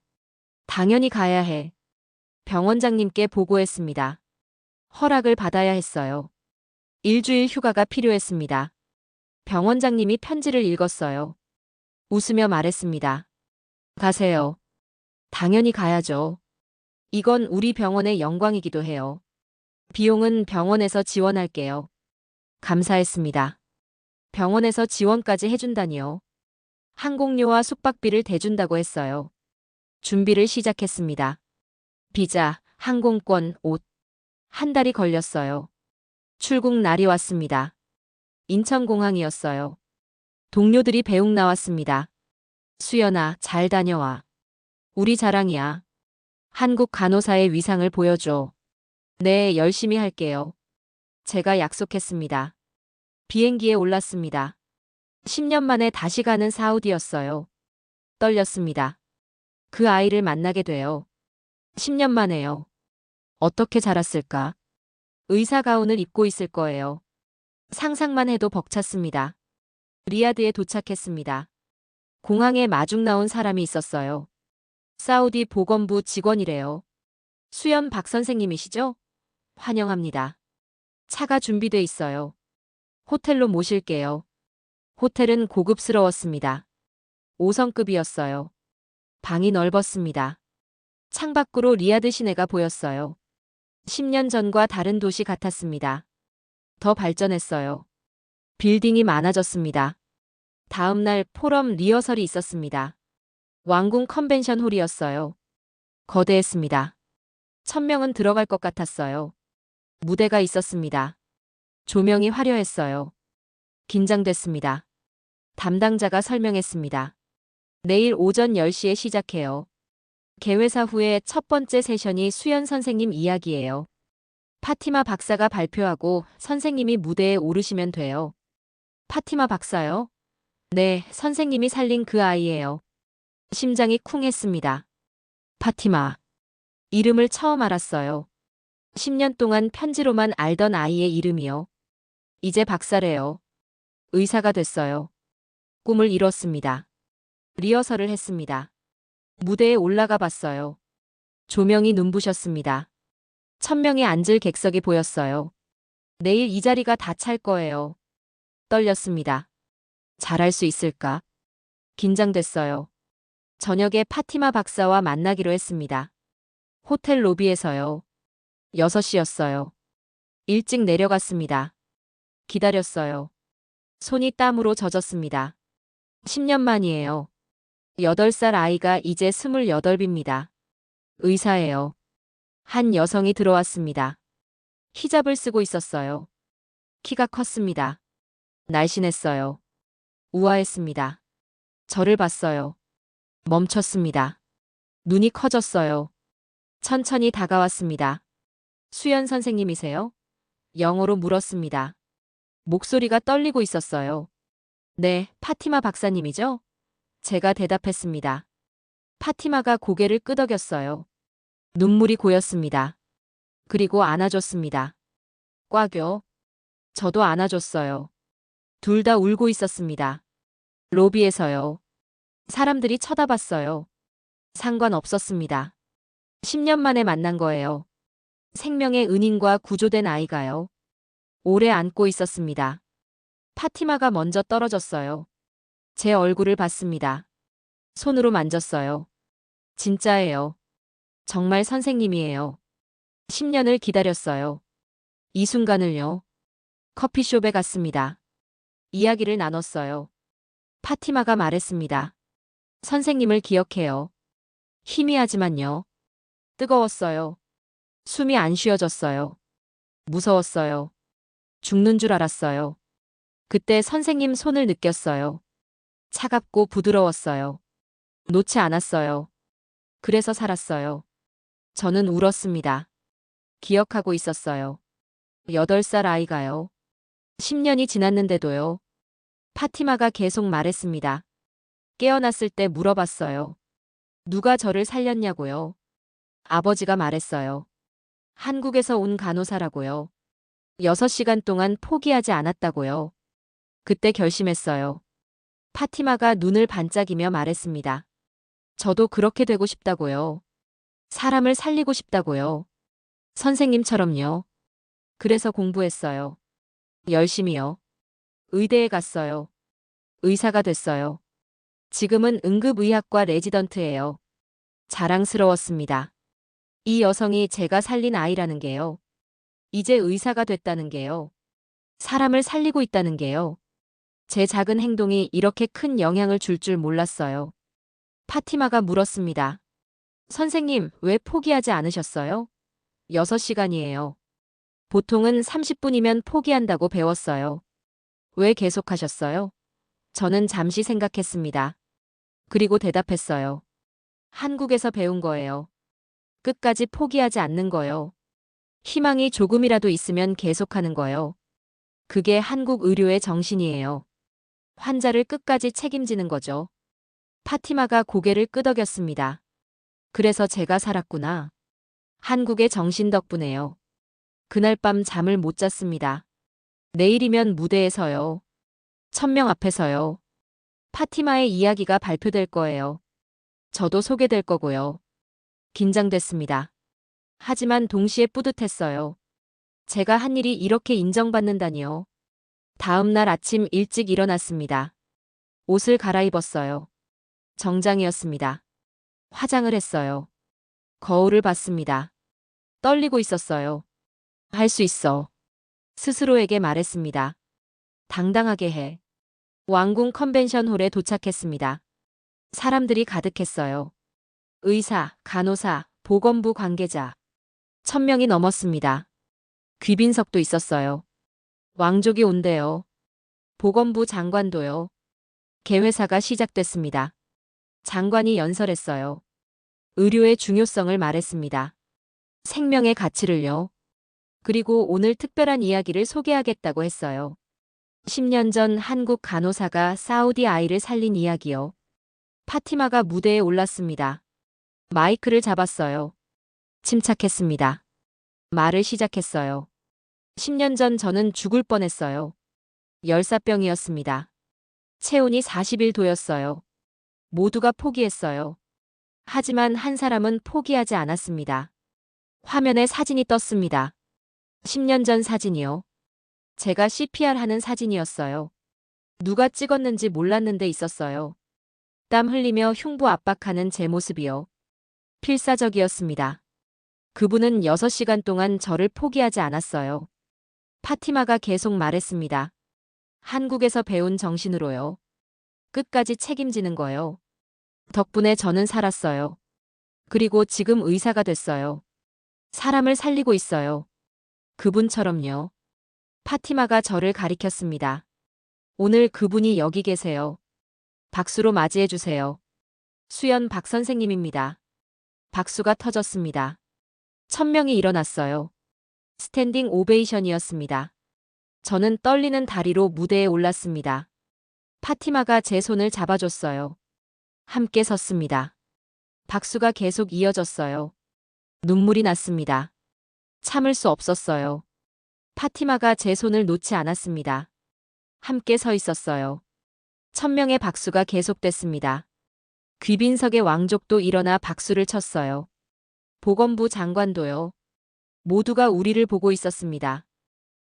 당연히 가야 해. 병원장님께 보고했습니다. 허락을 받아야 했어요. 일주일 휴가가 필요했습니다. 병원장님이 편지를 읽었어요. 웃으며 말했습니다. 가세요. 당연히 가야죠. 이건 우리 병원의 영광이기도 해요. 비용은 병원에서 지원할게요. 감사했습니다. 병원에서 지원까지 해준다니요. 항공료와 숙박비를 대준다고 했어요. 준비를 시작했습니다. 비자, 항공권, 옷. 한 달이 걸렸어요. 출국 날이 왔습니다. 인천공항이었어요. 동료들이 배웅 나왔습니다. 수연아, 잘 다녀와. 우리 자랑이야. 한국 간호사의 위상을 보여줘. 네, 열심히 할게요. 제가 약속했습니다. 비행기에 올랐습니다. 10년 만에 다시 가는 사우디였어요. 떨렸습니다. 그 아이를 만나게 돼요. 10년 만에요. 어떻게 자랐을까? 의사 가운을 입고 있을 거예요. 상상만 해도 벅찼습니다. 리야드에 도착했습니다. 공항에 마중 나온 사람이 있었어요. 사우디 보건부 직원이래요. 수연 박 선생님이시죠? 환영합니다. 차가 준비돼 있어요. 호텔로 모실게요. 호텔은 고급스러웠습니다. 5성급이었어요. 방이 넓었습니다. 창밖으로 리야드 시내가 보였어요. 10년 전과 다른 도시 같았습니다. 더 발전했어요. 빌딩이 많아졌습니다. 다음 날 포럼 리허설이 있었습니다. 왕궁 컨벤션 홀이었어요. 거대했습니다. 1000명은 들어갈 것 같았어요. 무대가 있었습니다. 조명이 화려했어요. 긴장됐습니다. 담당자가 설명했습니다. 내일 오전 10시에 시작해요. 개회사 후에 첫 번째 세션이 수연 선생님 이야기예요. 파티마 박사가 발표하고 선생님이 무대에 오르시면 돼요. 파티마 박사요? 네, 선생님이 살린 그 아이예요. 심장이 쿵 했습니다. 파티마. 이름을 처음 알았어요. 10년 동안 편지로만 알던 아이의 이름이요. 이제 박사래요. 의사가 됐어요. 꿈을 이뤘습니다. 리허설을 했습니다. 무대에 올라가 봤어요. 조명이 눈부셨습니다. 1000명이 앉을 객석이 보였어요. 내일 이 자리가 다 찰 거예요. 떨렸습니다. 잘할 수 있을까? 긴장됐어요. 저녁에 파티마 박사와 만나기로 했습니다. 호텔 로비에서요. 6시였어요. 일찍 내려갔습니다. 기다렸어요. 손이 땀으로 젖었습니다. 10년 만이에요. 8살 아이가 이제 28입니다. 의사예요. 한 여성이 들어왔습니다. 히잡을 쓰고 있었어요. 키가 컸습니다. 날씬했어요. 우아했습니다. 저를 봤어요. 멈췄습니다. 눈이 커졌어요. 천천히 다가왔습니다. 수연 선생님이세요? 영어로 물었습니다. 목소리가 떨리고 있었어요. 네, 파티마 박사님이죠? 제가 대답했습니다. 파티마가 고개를 끄덕였어요. 눈물이 고였습니다. 그리고 안아줬습니다. 꽉요. 저도 안아줬어요. 둘 다 울고 있었습니다. 로비에서요. 사람들이 쳐다봤어요. 상관없었습니다. 10년 만에 만난 거예요. 생명의 은인과 구조된 아이가요. 오래 안고 있었습니다. 파티마가 먼저 떨어졌어요. 제 얼굴을 봤습니다. 손으로 만졌어요. 진짜예요. 정말 선생님이에요. 10년을 기다렸어요. 이 순간을요. 커피숍에 갔습니다. 이야기를 나눴어요. 파티마가 말했습니다. 선생님을 기억해요. 희미하지만요. 뜨거웠어요. 숨이 안 쉬어졌어요. 무서웠어요. 죽는 줄 알았어요. 그때 선생님 손을 느꼈어요. 차갑고 부드러웠어요. 놓지 않았어요. 그래서 살았어요. 저는 울었습니다. 기억하고 있었어요. 8살 아이가요. 10년이 지났는데도요. 파티마가 계속 말했습니다. 깨어났을 때 물어봤어요. 누가 저를 살렸냐고요. 아버지가 말했어요. 한국에서 온 간호사라고요. 6시간 동안 포기하지 않았다고요. 그때 결심했어요. 파티마가 눈을 반짝이며 말했습니다. 저도 그렇게 되고 싶다고요. 사람을 살리고 싶다고요. 선생님처럼요. 그래서 공부했어요. 열심히요. 의대에 갔어요. 의사가 됐어요. 지금은 응급의학과 레지던트예요. 자랑스러웠습니다. 이 여성이 제가 살린 아이라는 게요. 이제 의사가 됐다는 게요. 사람을 살리고 있다는 게요. 제 작은 행동이 이렇게 큰 영향을 줄 줄 몰랐어요. 파티마가 물었습니다. 선생님, 왜 포기하지 않으셨어요? 6시간이에요. 보통은 30분이면 포기한다고 배웠어요. 왜 계속하셨어요? 저는 잠시 생각했습니다. 그리고 대답했어요. 한국에서 배운 거예요. 끝까지 포기하지 않는 거요. 희망이 조금이라도 있으면 계속하는 거요. 그게 한국 의료의 정신이에요. 환자를 끝까지 책임지는 거죠. 파티마가 고개를 끄덕였습니다. 그래서 제가 살았구나. 한국의 정신 덕분에요. 그날 밤 잠을 못 잤습니다. 내일이면 무대에서요. 1000명 앞에서요. 파티마의 이야기가 발표될 거예요. 저도 소개될 거고요. 긴장됐습니다. 하지만 동시에 뿌듯했어요. 제가 한 일이 이렇게 인정받는다니요. 다음 날 아침 일찍 일어났습니다. 옷을 갈아입었어요. 정장이었습니다. 화장을 했어요. 거울을 봤습니다. 떨리고 있었어요. 할 수 있어. 스스로에게 말했습니다. 당당하게 해. 왕궁 컨벤션홀에 도착했습니다. 사람들이 가득했어요. 의사, 간호사, 보건부 관계자. 1000명이 넘었습니다. 귀빈석도 있었어요. 왕족이 온대요. 보건부 장관도요. 개회사가 시작됐습니다. 장관이 연설했어요. 의료의 중요성을 말했습니다. 생명의 가치를요. 그리고 오늘 특별한 이야기를 소개하겠다고 했어요. 10년 전 한국 간호사가 사우디 아이를 살린 이야기요. 파티마가 무대에 올랐습니다. 마이크를 잡았어요. 침착했습니다. 말을 시작했어요. 10년 전 저는 죽을 뻔했어요. 열사병이었습니다. 체온이 41도였어요. 모두가 포기했어요. 하지만 한 사람은 포기하지 않았습니다. 화면에 사진이 떴습니다. 10년 전 사진이요. 제가 CPR 하는 사진이었어요. 누가 찍었는지 몰랐는데 있었어요. 땀 흘리며 흉부 압박하는 제 모습이요. 필사적이었습니다. 그분은 6시간 동안 저를 포기하지 않았어요. 파티마가 계속 말했습니다. 한국에서 배운 정신으로요. 끝까지 책임지는 거요. 덕분에 저는 살았어요. 그리고 지금 의사가 됐어요. 사람을 살리고 있어요. 그분처럼요. 파티마가 저를 가리켰습니다. 오늘 그분이 여기 계세요. 박수로 맞이해 주세요. 수연 박 선생님입니다. 박수가 터졌습니다. 1000명이 일어났어요. 스탠딩 오베이션이었습니다. 저는 떨리는 다리로 무대에 올랐습니다. 파티마가 제 손을 잡아줬어요. 함께 섰습니다. 박수가 계속 이어졌어요. 눈물이 났습니다. 참을 수 없었어요. 파티마가 제 손을 놓지 않았습니다. 함께 서 있었어요. 천명의 박수가 계속됐습니다. 귀빈석의 왕족도 일어나 박수를 쳤어요. 보건부 장관도요. 모두가 우리를 보고 있었습니다.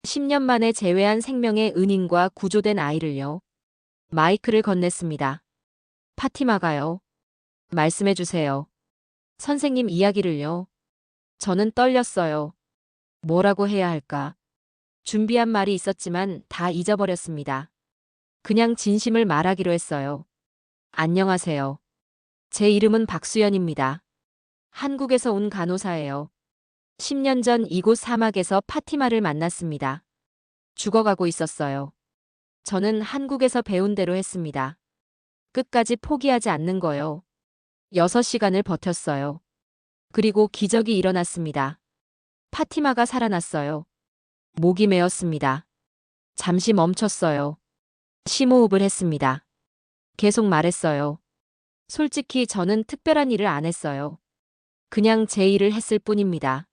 10년 만에 재회한 생명의 은인과 구조된 아이를요. 마이크를 건넸습니다. 파티마가요. 말씀해 주세요. 선생님 이야기를요. 저는 떨렸어요. 뭐라고 해야 할까? 준비한 말이 있었지만 다 잊어버렸습니다. 그냥 진심을 말하기로 했어요. 안녕하세요. 제 이름은 박수연입니다. 한국에서 온 간호사예요. 10년 전 이곳 사막에서 파티마를 만났습니다. 죽어가고 있었어요. 저는 한국에서 배운 대로 했습니다. 끝까지 포기하지 않는 거요. 6시간을 버텼어요. 그리고 기적이 일어났습니다. 파티마가 살아났어요. 목이 메었습니다. 잠시 멈췄어요. 심호흡을 했습니다. 계속 말했어요. 솔직히 저는 특별한 일을 안 했어요. 그냥 제 일을 했을 뿐입니다.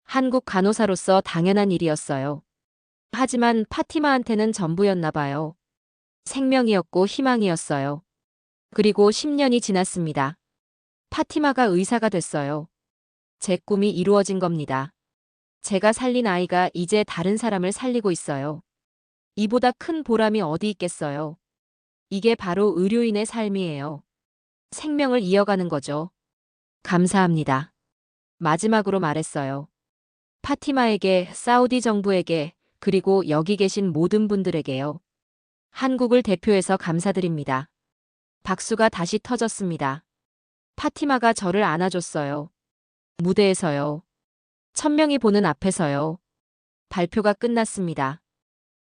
한국 간호사로서 당연한 일이었어요. 하지만 파티마한테는 전부였나 봐요. 생명이었고 희망이었어요. 그리고 10년이 지났습니다. 파티마가 의사가 됐어요. 제 꿈이 이루어진 겁니다. 제가 살린 아이가 이제 다른 사람을 살리고 있어요. 이보다 큰 보람이 어디 있겠어요. 이게 바로 의료인의 삶이에요. 생명을 이어가는 거죠. 감사합니다. 마지막으로 말했어요. 파티마에게, 사우디 정부에게, 그리고 여기 계신 모든 분들에게요. 한국을 대표해서 감사드립니다. 박수가 다시 터졌습니다. 파티마가 저를 안아줬어요. 무대에서요. 1000명이 보는 앞에서요. 발표가 끝났습니다.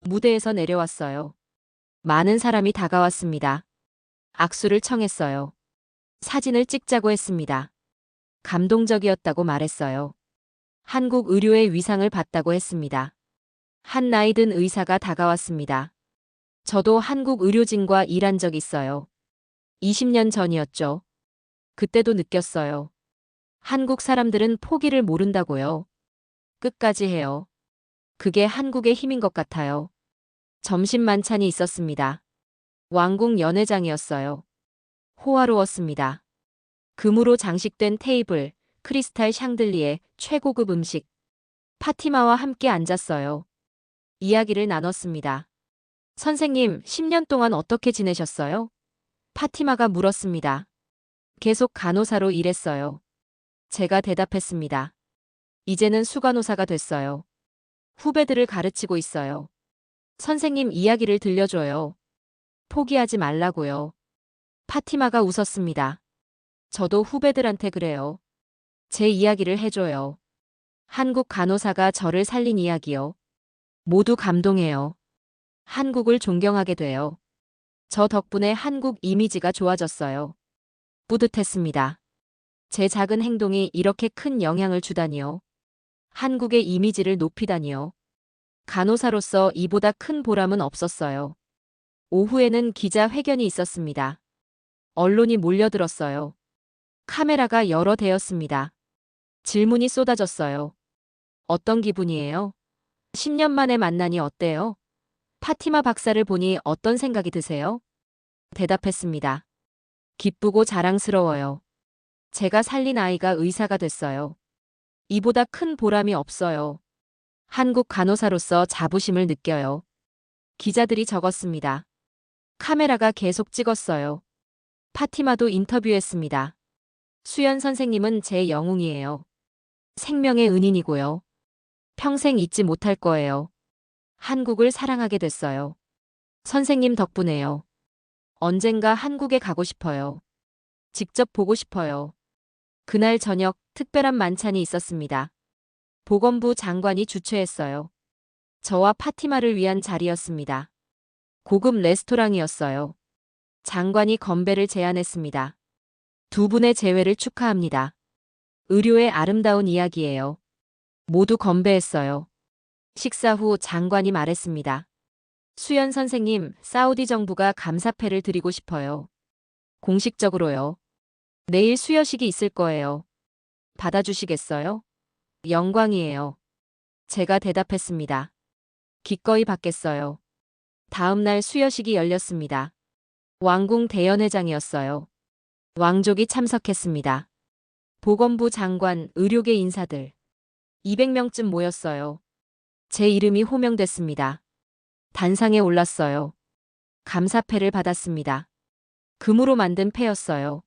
무대에서 내려왔어요. 많은 사람이 다가왔습니다. 악수를 청했어요. 사진을 찍자고 했습니다. 감동적이었다고 말했어요. 한국 의료의 위상을 봤다고 했습니다. 한 나이 든 의사가 다가왔습니다. 저도 한국 의료진과 일한 적 있어요. 20년 전이었죠. 그때도 느꼈어요. 한국 사람들은 포기를 모른다고요. 끝까지 해요. 그게 한국의 힘인 것 같아요. 점심 만찬이 있었습니다. 왕궁 연회장이었어요. 호화로웠습니다. 금으로 장식된 테이블, 크리스탈 샹들리에 최고급 음식. 파티마와 함께 앉았어요. 이야기를 나눴습니다. 선생님, 10년 동안 어떻게 지내셨어요? 파티마가 물었습니다. 계속 간호사로 일했어요. 제가 대답했습니다. 이제는 수간호사가 됐어요. 후배들을 가르치고 있어요. 선생님 이야기를 들려줘요. 포기하지 말라고요. 파티마가 웃었습니다. 저도 후배들한테 그래요. 제 이야기를 해줘요. 한국 간호사가 저를 살린 이야기요. 모두 감동해요. 한국을 존경하게 돼요. 저 덕분에 한국 이미지가 좋아졌어요. 뿌듯했습니다. 제 작은 행동이 이렇게 큰 영향을 주다니요. 한국의 이미지를 높이다니요. 간호사로서 이보다 큰 보람은 없었어요. 오후에는 기자회견이 있었습니다. 언론이 몰려들었어요. 카메라가 여러 대였습니다. 질문이 쏟아졌어요. 어떤 기분이에요? 10년 만에 만나니 어때요? 파티마 박사를 보니 어떤 생각이 드세요? 대답했습니다. 기쁘고 자랑스러워요. 제가 살린 아이가 의사가 됐어요. 이보다 큰 보람이 없어요. 한국 간호사로서 자부심을 느껴요. 기자들이 적었습니다. 카메라가 계속 찍었어요. 파티마도 인터뷰했습니다. 수연 선생님은 제 영웅이에요. 생명의 은인이고요. 평생 잊지 못할 거예요. 한국을 사랑하게 됐어요. 선생님 덕분에요. 언젠가 한국에 가고 싶어요. 직접 보고 싶어요. 그날 저녁 특별한 만찬이 있었습니다. 보건부 장관이 주최했어요. 저와 파티마를 위한 자리였습니다. 고급 레스토랑이었어요. 장관이 건배를 제안했습니다. 두 분의 재회를 축하합니다. 의료의 아름다운 이야기예요. 모두 건배했어요. 식사 후 장관이 말했습니다. 수연 선생님, 사우디 정부가 감사패를 드리고 싶어요. 공식적으로요. 내일 수여식이 있을 거예요. 받아주시겠어요? 영광이에요. 제가 대답했습니다. 기꺼이 받겠어요. 다음 날 수여식이 열렸습니다. 왕궁 대연회장이었어요. 왕족이 참석했습니다. 보건부 장관, 의료계 인사들 200명쯤 모였어요. 제 이름이 호명됐습니다. 단상에 올랐어요. 감사패를 받았습니다. 금으로 만든 패였어요.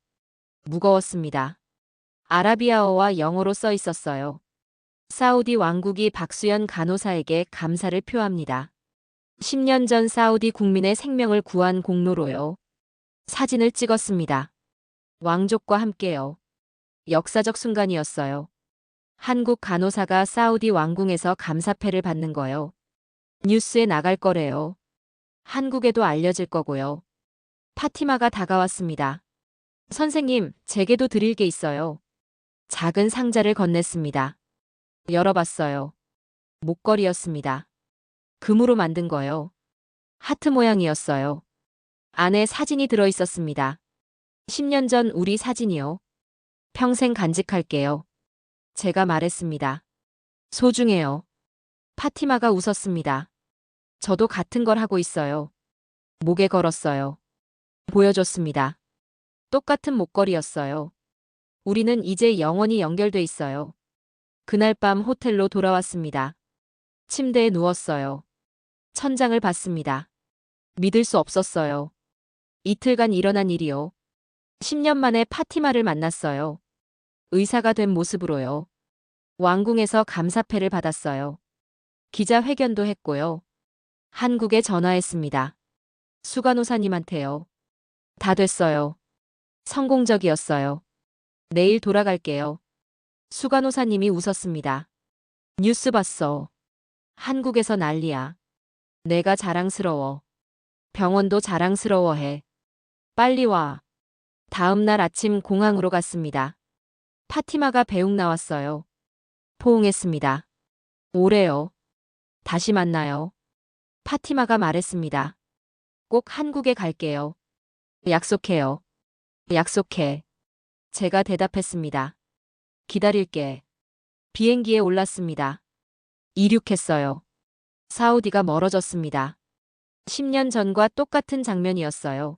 무거웠습니다. 아라비아어와 영어로 써 있었어요. 사우디 왕국이 박수연 간호사에게 감사를 표합니다. 10년 전 사우디 국민의 생명을 구한 공로로요. 사진을 찍었습니다. 왕족과 함께요. 역사적 순간이었어요. 한국 간호사가 사우디 왕궁에서 감사패를 받는 거요. 뉴스에 나갈 거래요. 한국에도 알려질 거고요. 파티마가 다가왔습니다. 선생님, 제게도 드릴 게 있어요. 작은 상자를 건넸습니다. 열어봤어요. 목걸이였습니다. 금으로 만든 거요. 하트 모양이었어요. 안에 사진이 들어있었습니다. 10년 전 우리 사진이요. 평생 간직할게요. 제가 말했습니다. 소중해요. 파티마가 웃었습니다. 저도 같은 걸 하고 있어요. 목에 걸었어요. 보여줬습니다. 똑같은 목걸이였어요. 우리는 이제 영원히 연결돼 있어요. 그날 밤 호텔로 돌아왔습니다. 침대에 누웠어요. 천장을 봤습니다. 믿을 수 없었어요. 이틀간 일어난 일이요. 10년 만에 파티마를 만났어요. 의사가 된 모습으로요. 왕궁에서 감사패를 받았어요. 기자회견도 했고요. 한국에 전화했습니다. 수간호사님한테요. 다 됐어요. 성공적이었어요. 내일 돌아갈게요. 수간호사님이 웃었습니다. 뉴스 봤어. 한국에서 난리야. 내가 자랑스러워. 병원도 자랑스러워해. 빨리 와. 다음 날 아침 공항으로 갔습니다. 파티마가 배웅 나왔어요. 포옹했습니다. 오래요. 다시 만나요. 파티마가 말했습니다. 꼭 한국에 갈게요. 약속해요. 약속해. 제가 대답했습니다. 기다릴게. 비행기에 올랐습니다. 이륙했어요. 사우디가 멀어졌습니다. 10년 전과 똑같은 장면이었어요.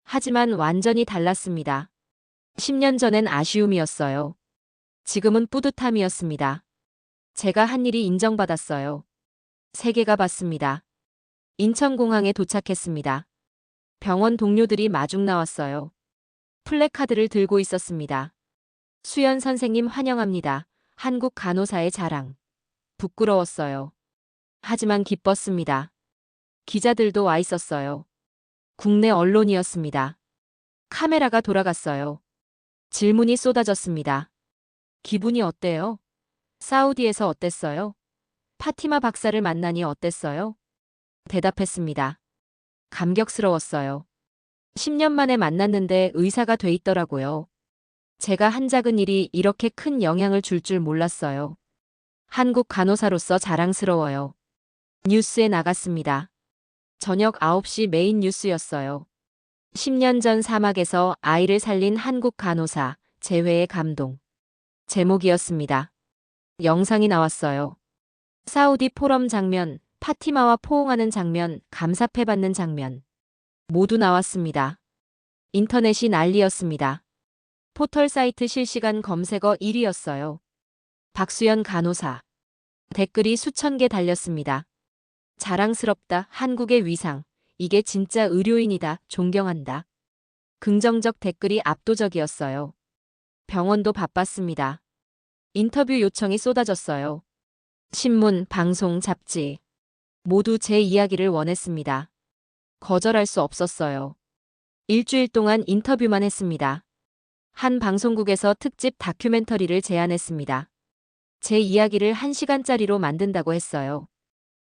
하지만 완전히 달랐습니다. 10년 전엔 아쉬움이었어요. 지금은 뿌듯함이었습니다. 제가 한 일이 인정받았어요. 세계가 봤습니다. 인천공항에 도착했습니다. 병원 동료들이 마중 나왔어요. 플래카드를 들고 있었습니다. 수연 선생님 환영합니다. 한국 간호사의 자랑. 부끄러웠어요. 하지만 기뻤습니다. 기자들도 와 있었어요. 국내 언론이었습니다. 카메라가 돌아갔어요. 질문이 쏟아졌습니다. 기분이 어때요? 사우디에서 어땠어요? 파티마 박사를 만나니 어땠어요? 대답했습니다. 감격스러웠어요. 10년 만에 만났는데 의사가 돼 있더라고요. 제가 한 작은 일이 이렇게 큰 영향을 줄 몰랐어요. 한국 간호사로서 자랑스러워요. 뉴스에 나갔습니다. 저녁 9시 메인 뉴스였어요. 10년 전 사막에서 아이를 살린 한국 간호사, 재회의 감동. 제목이었습니다. 영상이 나왔어요. 사우디 포럼 장면, 파티마와 포옹하는 장면, 감사패 받는 장면. 모두 나왔습니다. 인터넷이 난리였습니다. 포털 사이트 실시간 검색어 1위였어요. 박수연 간호사. 댓글이 수천 개 달렸습니다. 자랑스럽다. 한국의 위상. 이게 진짜 의료인이다. 존경한다. 긍정적 댓글이 압도적이었어요. 병원도 바빴습니다. 인터뷰 요청이 쏟아졌어요. 신문, 방송, 잡지. 모두 제 이야기를 원했습니다. 거절할 수 없었어요. 일주일 동안 인터뷰만 했습니다. 한 방송국에서 특집 다큐멘터리를 제안했습니다. 제 이야기를 1시간짜리로 만든다고 했어요.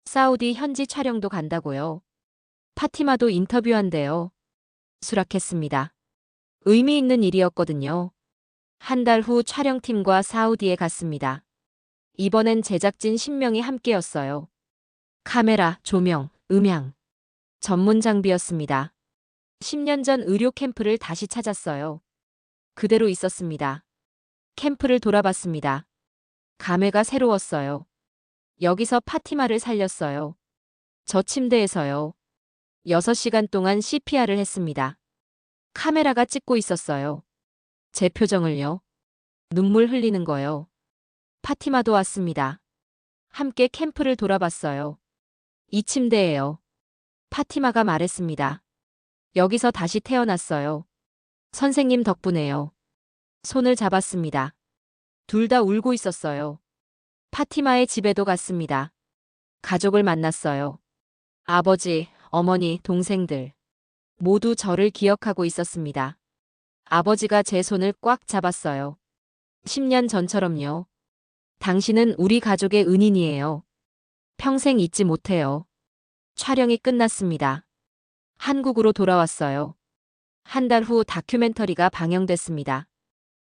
사우디 현지 촬영도 간다고요. 파티마도 인터뷰한대요. 수락했습니다. 의미 있는 일이었거든요. 한 달 후 촬영팀과 사우디에 갔습니다. 이번엔 제작진 10명이 함께였어요. 카메라, 조명, 음향. 전문 장비였습니다. 10년 전 의료 캠프를 다시 찾았어요. 그대로 있었습니다. 캠프를 돌아봤습니다. 감회가 새로웠어요. 여기서 파티마를 살렸어요. 저 침대에서요. 6시간 동안 CPR을 했습니다. 카메라가 찍고 있었어요. 제 표정을요. 눈물 흘리는 거요. 파티마도 왔습니다. 함께 캠프를 돌아봤어요. 이 침대예요. 파티마가 말했습니다. 여기서 다시 태어났어요. 선생님 덕분에요. 손을 잡았습니다. 둘 다 울고 있었어요. 파티마의 집에도 갔습니다. 가족을 만났어요. 아버지, 어머니, 동생들. 모두 저를 기억하고 있었습니다. 아버지가 제 손을 꽉 잡았어요. 10년 전처럼요. 당신은 우리 가족의 은인이에요. 평생 잊지 못해요. 촬영이 끝났습니다. 한국으로 돌아왔어요. 한 달 후 다큐멘터리가 방영됐습니다.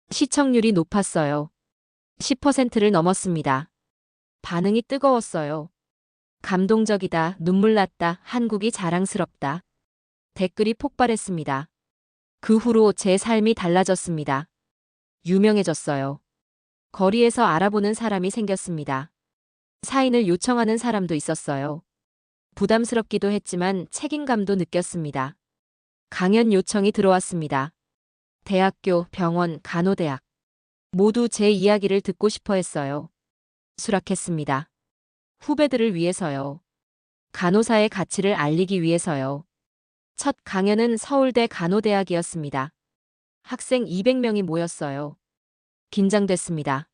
시청률이 높았어요. 10%를 넘었습니다. 반응이 뜨거웠어요. 감동적이다, 눈물 났다, 한국이 자랑스럽다. 댓글이 폭발했습니다. 그 후로 제 삶이 달라졌습니다. 유명해졌어요. 거리에서 알아보는 사람이 생겼습니다. 사인을 요청하는 사람도 있었어요. 부담스럽기도 했지만 책임감도 느꼈습니다. 강연 요청이 들어왔습니다. 대학교, 병원, 간호대학. 모두 제 이야기를 듣고 싶어 했어요. 수락했습니다. 후배들을 위해서요. 간호사의 가치를 알리기 위해서요. 첫 강연은 서울대 간호대학이었습니다. 학생 200명이 모였어요. 긴장됐습니다.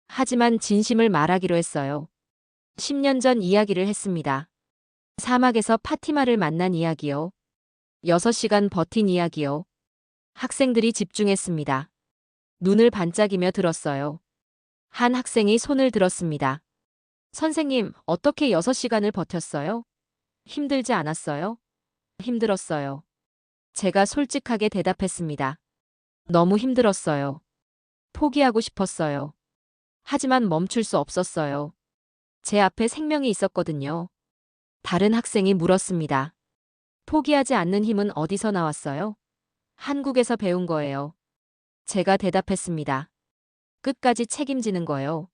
하지만 진심을 말하기로 했어요. 10년 전 이야기를 했습니다. 사막에서 파티마를 만난 이야기요. 6시간 버틴 이야기요. 학생들이 집중했습니다. 눈을 반짝이며 들었어요. 한 학생이 손을 들었습니다. 선생님, 어떻게 6시간을 버텼어요? 힘들지 않았어요? 힘들었어요. 제가 솔직하게 대답했습니다. 너무 힘들었어요. 포기하고 싶었어요. 하지만 멈출 수 없었어요. 제 앞에 생명이 있었거든요. 다른 학생이 물었습니다. 포기하지 않는 힘은 어디서 나왔어요? 한국에서 배운 거예요. 제가 대답했습니다. 끝까지 책임지는 거요.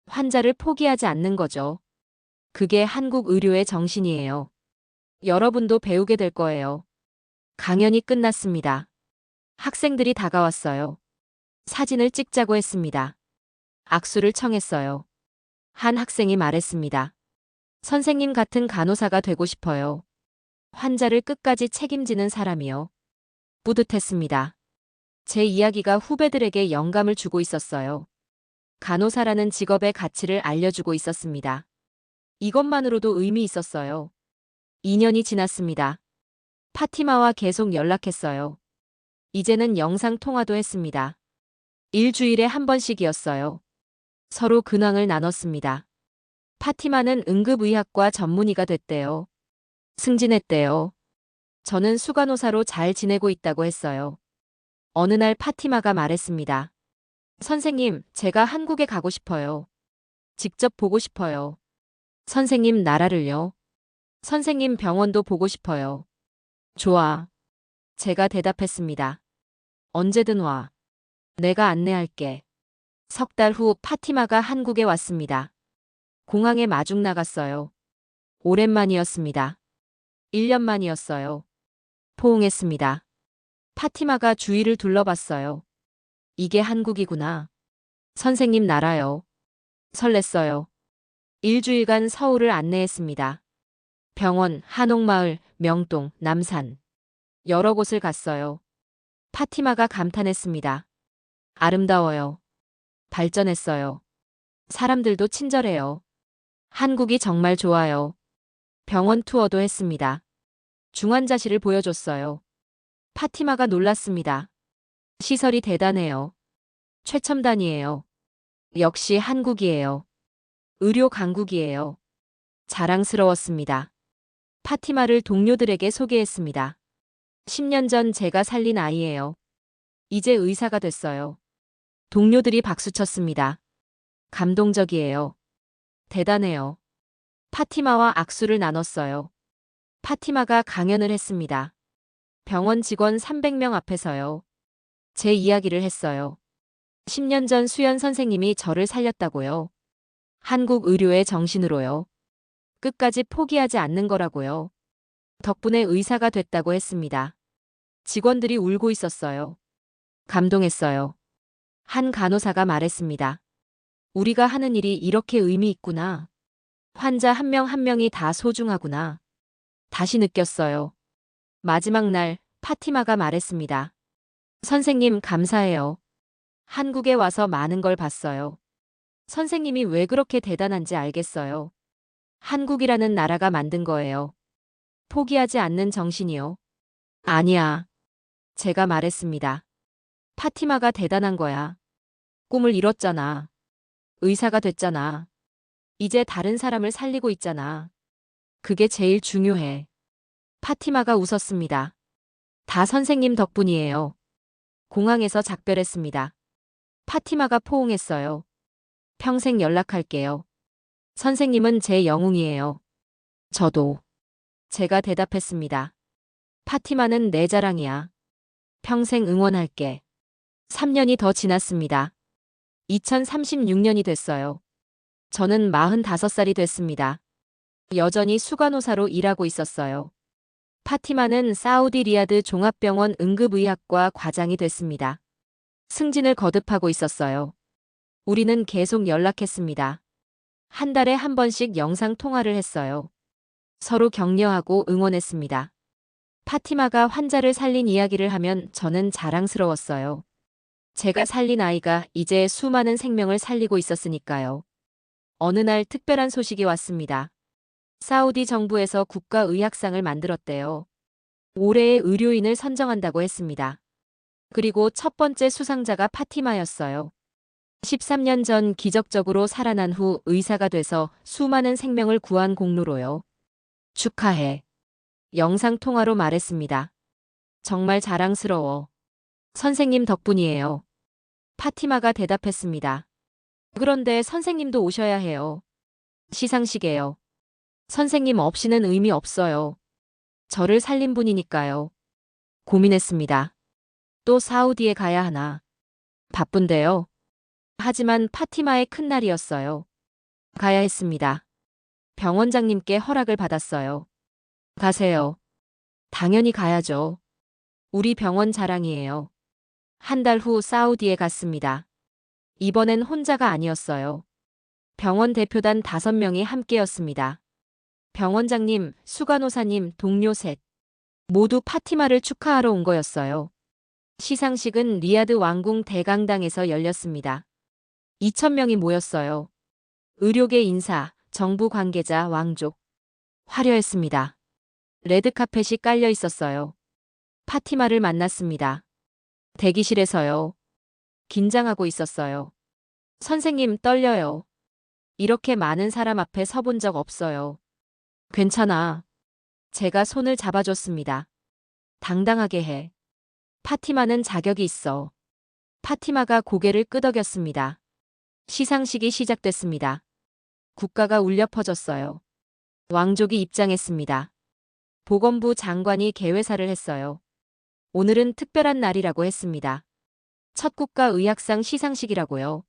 환자를 포기하지 않는 거죠. 그게 한국 의료의 정신이에요. 여러분도 배우게 될 거예요. 강연이 끝났습니다. 학생들이 다가왔어요. 사진을 찍자고 했습니다. 악수를 청했어요. 한 학생이 말했습니다. 선생님 같은 간호사가 되고 싶어요. 환자를 끝까지 책임지는 사람이요. 뿌듯했습니다. 제 이야기가 후배들에게 영감을 주고 있었어요. 간호사라는 직업의 가치를 알려주고 있었습니다. 이것만으로도 의미 있었어요. 2년이 지났습니다. 파티마와 계속 연락했어요. 이제는 영상 통화도 했습니다. 일주일에 한 번씩이었어요. 서로 근황을 나눴습니다. 파티마는 응급의학과 전문의가 됐대요. 승진했대요. 저는 수간호사로 잘 지내고 있다고 했어요. 어느 날 파티마가 말했습니다. 선생님, 제가 한국에 가고 싶어요. 직접 보고 싶어요. 선생님 나라를요. 선생님 병원도 보고 싶어요. 좋아. 제가 대답했습니다. 언제든 와. 내가 안내할게. 석 달 후 파티마가 한국에 왔습니다. 공항에 마중 나갔어요. 오랜만이었습니다. 1년 만이었어요. 포옹했습니다. 파티마가 주위를 둘러봤어요. 이게 한국이구나. 선생님 나라요. 설렜어요. 일주일간 서울을 안내했습니다. 병원, 한옥마을, 명동, 남산. 여러 곳을 갔어요. 파티마가 감탄했습니다. 아름다워요. 발전했어요. 사람들도 친절해요. 한국이 정말 좋아요. 병원 투어도 했습니다. 중환자실을 보여줬어요. 파티마가 놀랐습니다. 시설이 대단해요. 최첨단이에요. 역시 한국이에요. 의료 강국이에요. 자랑스러웠습니다. 파티마를 동료들에게 소개했습니다. 10년 전 제가 살린 아이예요. 이제 의사가 됐어요. 동료들이 박수쳤습니다. 감동적이에요. 대단해요. 파티마와 악수를 나눴어요. 파티마가 강연을 했습니다. 병원 직원 300명 앞에서요. 제 이야기를 했어요. 10년 전 수연 선생님이 저를 살렸다고요. 한국 의료의 정신으로요. 끝까지 포기하지 않는 거라고요. 덕분에 의사가 됐다고 했습니다. 직원들이 울고 있었어요. 감동했어요. 한 간호사가 말했습니다. 우리가 하는 일이 이렇게 의미 있구나. 환자 한 명 한 명이 다 소중하구나. 다시 느꼈어요. 마지막 날 파티마가 말했습니다. 선생님 감사해요. 한국에 와서 많은 걸 봤어요. 선생님이 왜 그렇게 대단한지 알겠어요. 한국이라는 나라가 만든 거예요. 포기하지 않는 정신이요. 아니야. 제가 말했습니다. 파티마가 대단한 거야. 꿈을 이뤘잖아. 의사가 됐잖아. 이제 다른 사람을 살리고 있잖아. 그게 제일 중요해. 파티마가 웃었습니다. 다 선생님 덕분이에요. 공항에서 작별했습니다. 파티마가 포옹했어요. 평생 연락할게요. 선생님은 제 영웅이에요. 저도. 제가 대답했습니다. 파티마는 내 자랑이야. 평생 응원할게. 3년이 더 지났습니다. 2036년이 됐어요. 저는 45살이 됐습니다. 여전히 수간호사로 일하고 있었어요. 파티마는 사우디 리야드 종합병원 응급의학과 과장이 됐습니다. 승진을 거듭하고 있었어요. 우리는 계속 연락했습니다. 한 달에 한 번씩 영상 통화를 했어요. 서로 격려하고 응원했습니다. 파티마가 환자를 살린 이야기를 하면 저는 자랑스러웠어요. 제가 살린 아이가 이제 수많은 생명을 살리고 있었으니까요. 어느 날 특별한 소식이 왔습니다. 사우디 정부에서 국가의학상을 만들었대요. 올해의 의료인을 선정한다고 했습니다. 그리고 첫 번째 수상자가 파티마였어요. 13년 전 기적적으로 살아난 후 의사가 돼서 수많은 생명을 구한 공로로요. 축하해. 영상통화로 말했습니다. 정말 자랑스러워. 선생님 덕분이에요. 파티마가 대답했습니다. 그런데 선생님도 오셔야 해요. 시상식에요. 선생님 없이는 의미 없어요. 저를 살린 분이니까요. 고민했습니다. 또 사우디에 가야 하나. 바쁜데요. 하지만 파티마의 큰 날이었어요. 가야 했습니다. 병원장님께 허락을 받았어요. 가세요. 당연히 가야죠. 우리 병원 자랑이에요. 한 달 후 사우디에 갔습니다. 이번엔 혼자가 아니었어요. 병원 대표단 5명이 함께였습니다. 병원장님, 수간호사님, 동료 셋. 모두 파티마를 축하하러 온 거였어요. 시상식은 리야드 왕궁 대강당에서 열렸습니다. 2,000명이 모였어요. 의료계 인사, 정부 관계자, 왕족. 화려했습니다. 레드카펫이 깔려 있었어요. 파티마를 만났습니다. 대기실에서요. 긴장하고 있었어요. 선생님 떨려요. 이렇게 많은 사람 앞에 서본 적 없어요. 괜찮아. 제가 손을 잡아줬습니다. 당당하게 해. 파티마는 자격이 있어. 파티마가 고개를 끄덕였습니다. 시상식이 시작됐습니다. 국가가 울려 퍼졌어요. 왕족이 입장했습니다. 보건부 장관이 개회사를 했어요. 오늘은 특별한 날이라고 했습니다. 첫 국가의학상 시상식이라고요.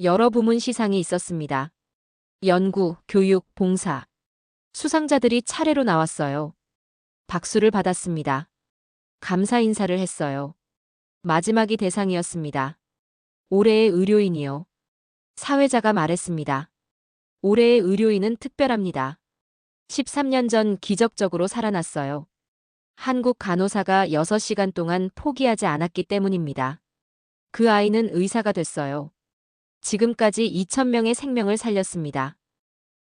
여러 부문 시상이 있었습니다. 연구, 교육, 봉사. 수상자들이 차례로 나왔어요. 박수를 받았습니다. 감사 인사를 했어요. 마지막이 대상이었습니다. 올해의 의료인이요. 사회자가 말했습니다. 올해의 의료인은 특별합니다. 13년 전 기적적으로 살아났어요. 한국 간호사가 6시간 동안 포기하지 않았기 때문입니다. 그 아이는 의사가 됐어요. 지금까지 2,000명의 생명을 살렸습니다.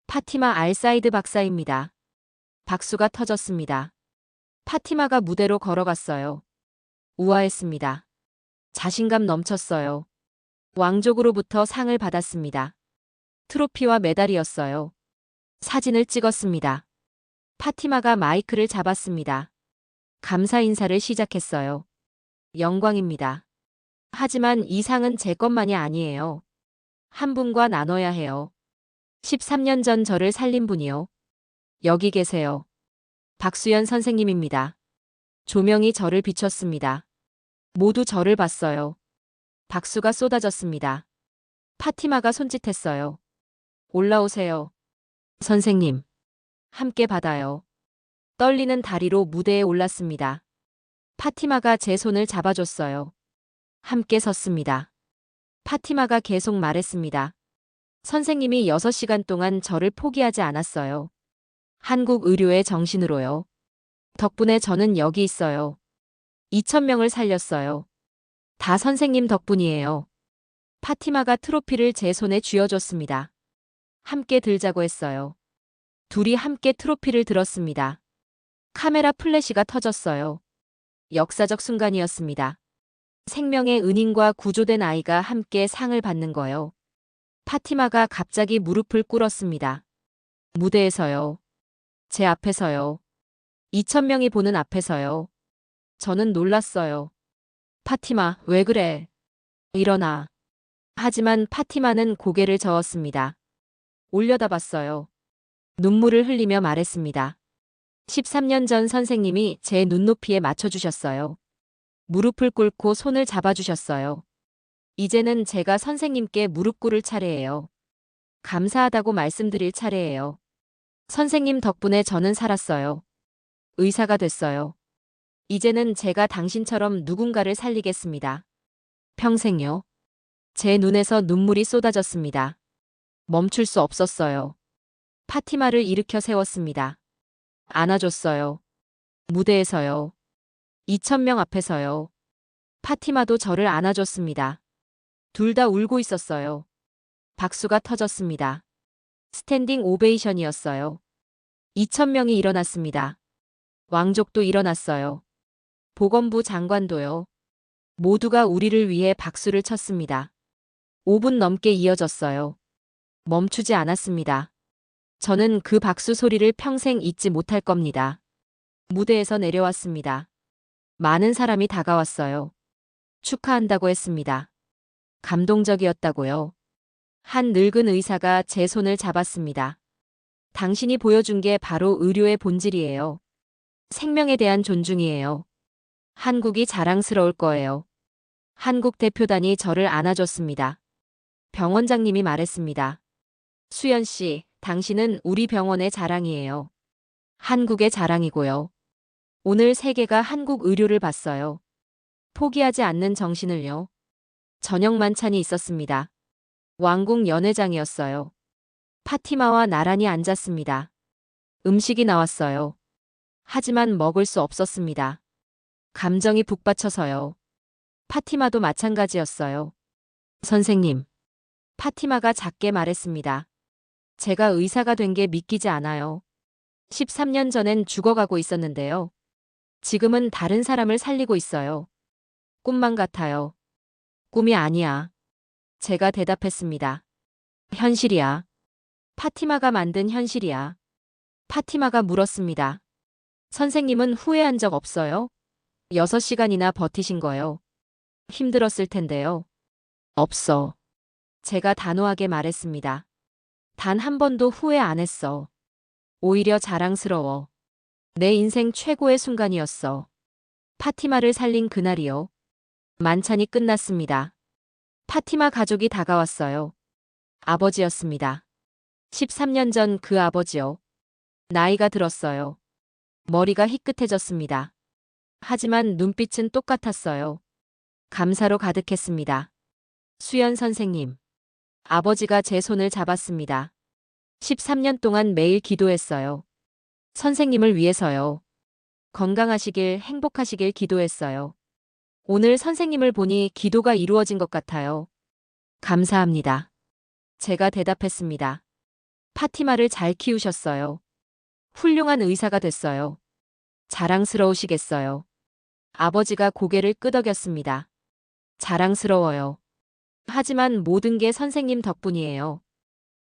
파티마 알사이드 박사입니다. 박수가 터졌습니다. 파티마가 무대로 걸어갔어요. 우아했습니다. 자신감 넘쳤어요. 왕족으로부터 상을 받았습니다. 트로피와 메달이었어요. 사진을 찍었습니다. 파티마가 마이크를 잡았습니다. 감사 인사를 시작했어요. 영광입니다. 하지만 이 상은 제 것만이 아니에요. 한 분과 나눠야 해요. 13년 전 저를 살린 분이요. 여기 계세요. 박수연 선생님입니다. 조명이 저를 비췄습니다. 모두 저를 봤어요. 박수가 쏟아졌습니다. 파티마가 손짓했어요. 올라오세요. 선생님. 함께 받아요. 떨리는 다리로 무대에 올랐습니다. 파티마가 제 손을 잡아줬어요. 함께 섰습니다. 파티마가 계속 말했습니다. 선생님이 6시간 동안 저를 포기하지 않았어요. 한국 의료의 정신으로요. 덕분에 저는 여기 있어요. 2,000명을 살렸어요. 다 선생님 덕분이에요. 파티마가 트로피를 제 손에 쥐어줬습니다. 함께 들자고 했어요. 둘이 함께 트로피를 들었습니다. 카메라 플래시가 터졌어요. 역사적 순간이었습니다. 생명의 은인과 구조된 아이가 함께 상을 받는 거요. 파티마가 갑자기 무릎을 꿇었습니다. 무대에서요. 제 앞에서요. 2,000명이 보는 앞에서요. 저는 놀랐어요. 파티마, 왜 그래? 일어나. 하지만 파티마는 고개를 저었습니다. 올려다봤어요. 눈물을 흘리며 말했습니다. 13년 전 선생님이 제 눈높이에 맞춰주셨어요. 무릎을 꿇고 손을 잡아주셨어요. 이제는 제가 선생님께 무릎 꿇을 차례예요. 감사하다고 말씀드릴 차례예요. 선생님 덕분에 저는 살았어요. 의사가 됐어요. 이제는 제가 당신처럼 누군가를 살리겠습니다. 평생요. 제 눈에서 눈물이 쏟아졌습니다. 멈출 수 없었어요. 파티마를 일으켜 세웠습니다. 안아줬어요. 무대에서요. 2,000명 앞에서요. 파티마도 저를 안아줬습니다. 둘 다 울고 있었어요. 박수가 터졌습니다. 스탠딩 오베이션이었어요. 2,000명이 일어났습니다. 왕족도 일어났어요. 보건부 장관도요. 모두가 우리를 위해 박수를 쳤습니다. 5분 넘게 이어졌어요. 멈추지 않았습니다. 저는 그 박수 소리를 평생 잊지 못할 겁니다. 무대에서 내려왔습니다. 많은 사람이 다가왔어요. 축하한다고 했습니다. 감동적이었다고요. 한 늙은 의사가 제 손을 잡았습니다. 당신이 보여준 게 바로 의료의 본질이에요. 생명에 대한 존중이에요. 한국이 자랑스러울 거예요. 한국 대표단이 저를 안아줬습니다. 병원장님이 말했습니다. 수연 씨, 당신은 우리 병원의 자랑이에요. 한국의 자랑이고요. 오늘 세계가 한국 의료를 봤어요. 포기하지 않는 정신을요. 저녁 만찬이 있었습니다. 왕궁 연회장이었어요. 파티마와 나란히 앉았습니다. 음식이 나왔어요. 하지만 먹을 수 없었습니다. 감정이 북받쳐서요. 파티마도 마찬가지였어요. 선생님. 파티마가 작게 말했습니다. 제가 의사가 된 게 믿기지 않아요. 13년 전엔 죽어가고 있었는데요. 지금은 다른 사람을 살리고 있어요. 꿈만 같아요. 꿈이 아니야. 제가 대답했습니다. 현실이야. 파티마가 만든 현실이야. 파티마가 물었습니다. 선생님은 후회한 적 없어요? 6시간이나 버티신 거요. 힘들었을 텐데요. 없어. 제가 단호하게 말했습니다. 단 한 번도 후회 안 했어. 오히려 자랑스러워. 내 인생 최고의 순간이었어. 파티마를 살린 그날이요. 만찬이 끝났습니다. 파티마 가족이 다가왔어요. 아버지였습니다. 13년 전 그 아버지요. 나이가 들었어요. 머리가 희끗해졌습니다. 하지만 눈빛은 똑같았어요. 감사로 가득했습니다. 수연 선생님. 아버지가 제 손을 잡았습니다. 13년 동안 매일 기도했어요. 선생님을 위해서요. 건강하시길, 행복하시길 기도했어요. 오늘 선생님을 보니 기도가 이루어진 것 같아요. 감사합니다. 제가 대답했습니다. 파티마를 잘 키우셨어요. 훌륭한 의사가 됐어요. 자랑스러우시겠어요. 아버지가 고개를 끄덕였습니다. 자랑스러워요. 하지만 모든 게 선생님 덕분이에요.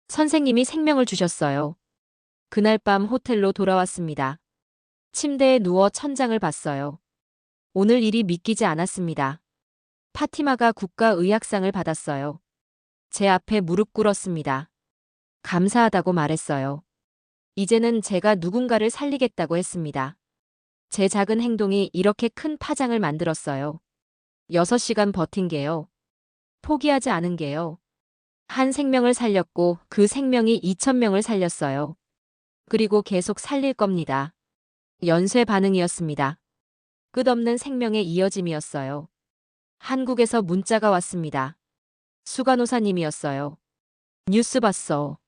선생님이 생명을 주셨어요. 그날 밤 호텔로 돌아왔습니다. 침대에 누워 천장을 봤어요. 오늘 일이 믿기지 않았습니다. 파티마가 국가의학상을 받았어요. 제 앞에 무릎 꿇었습니다. 감사하다고 말했어요. 이제는 제가 누군가를 살리겠다고 했습니다. 제 작은 행동이 이렇게 큰 파장을 만들었어요. 6시간 버틴 게요. 포기하지 않은 게요. 한 생명을 살렸고 그 생명이 2,000명을 살렸어요. 그리고 계속 살릴 겁니다. 연쇄 반응이었습니다. 끝없는 생명의 이어짐이었어요. 한국에서 문자가 왔습니다. 수간호사님이었어요. 뉴스 봤어.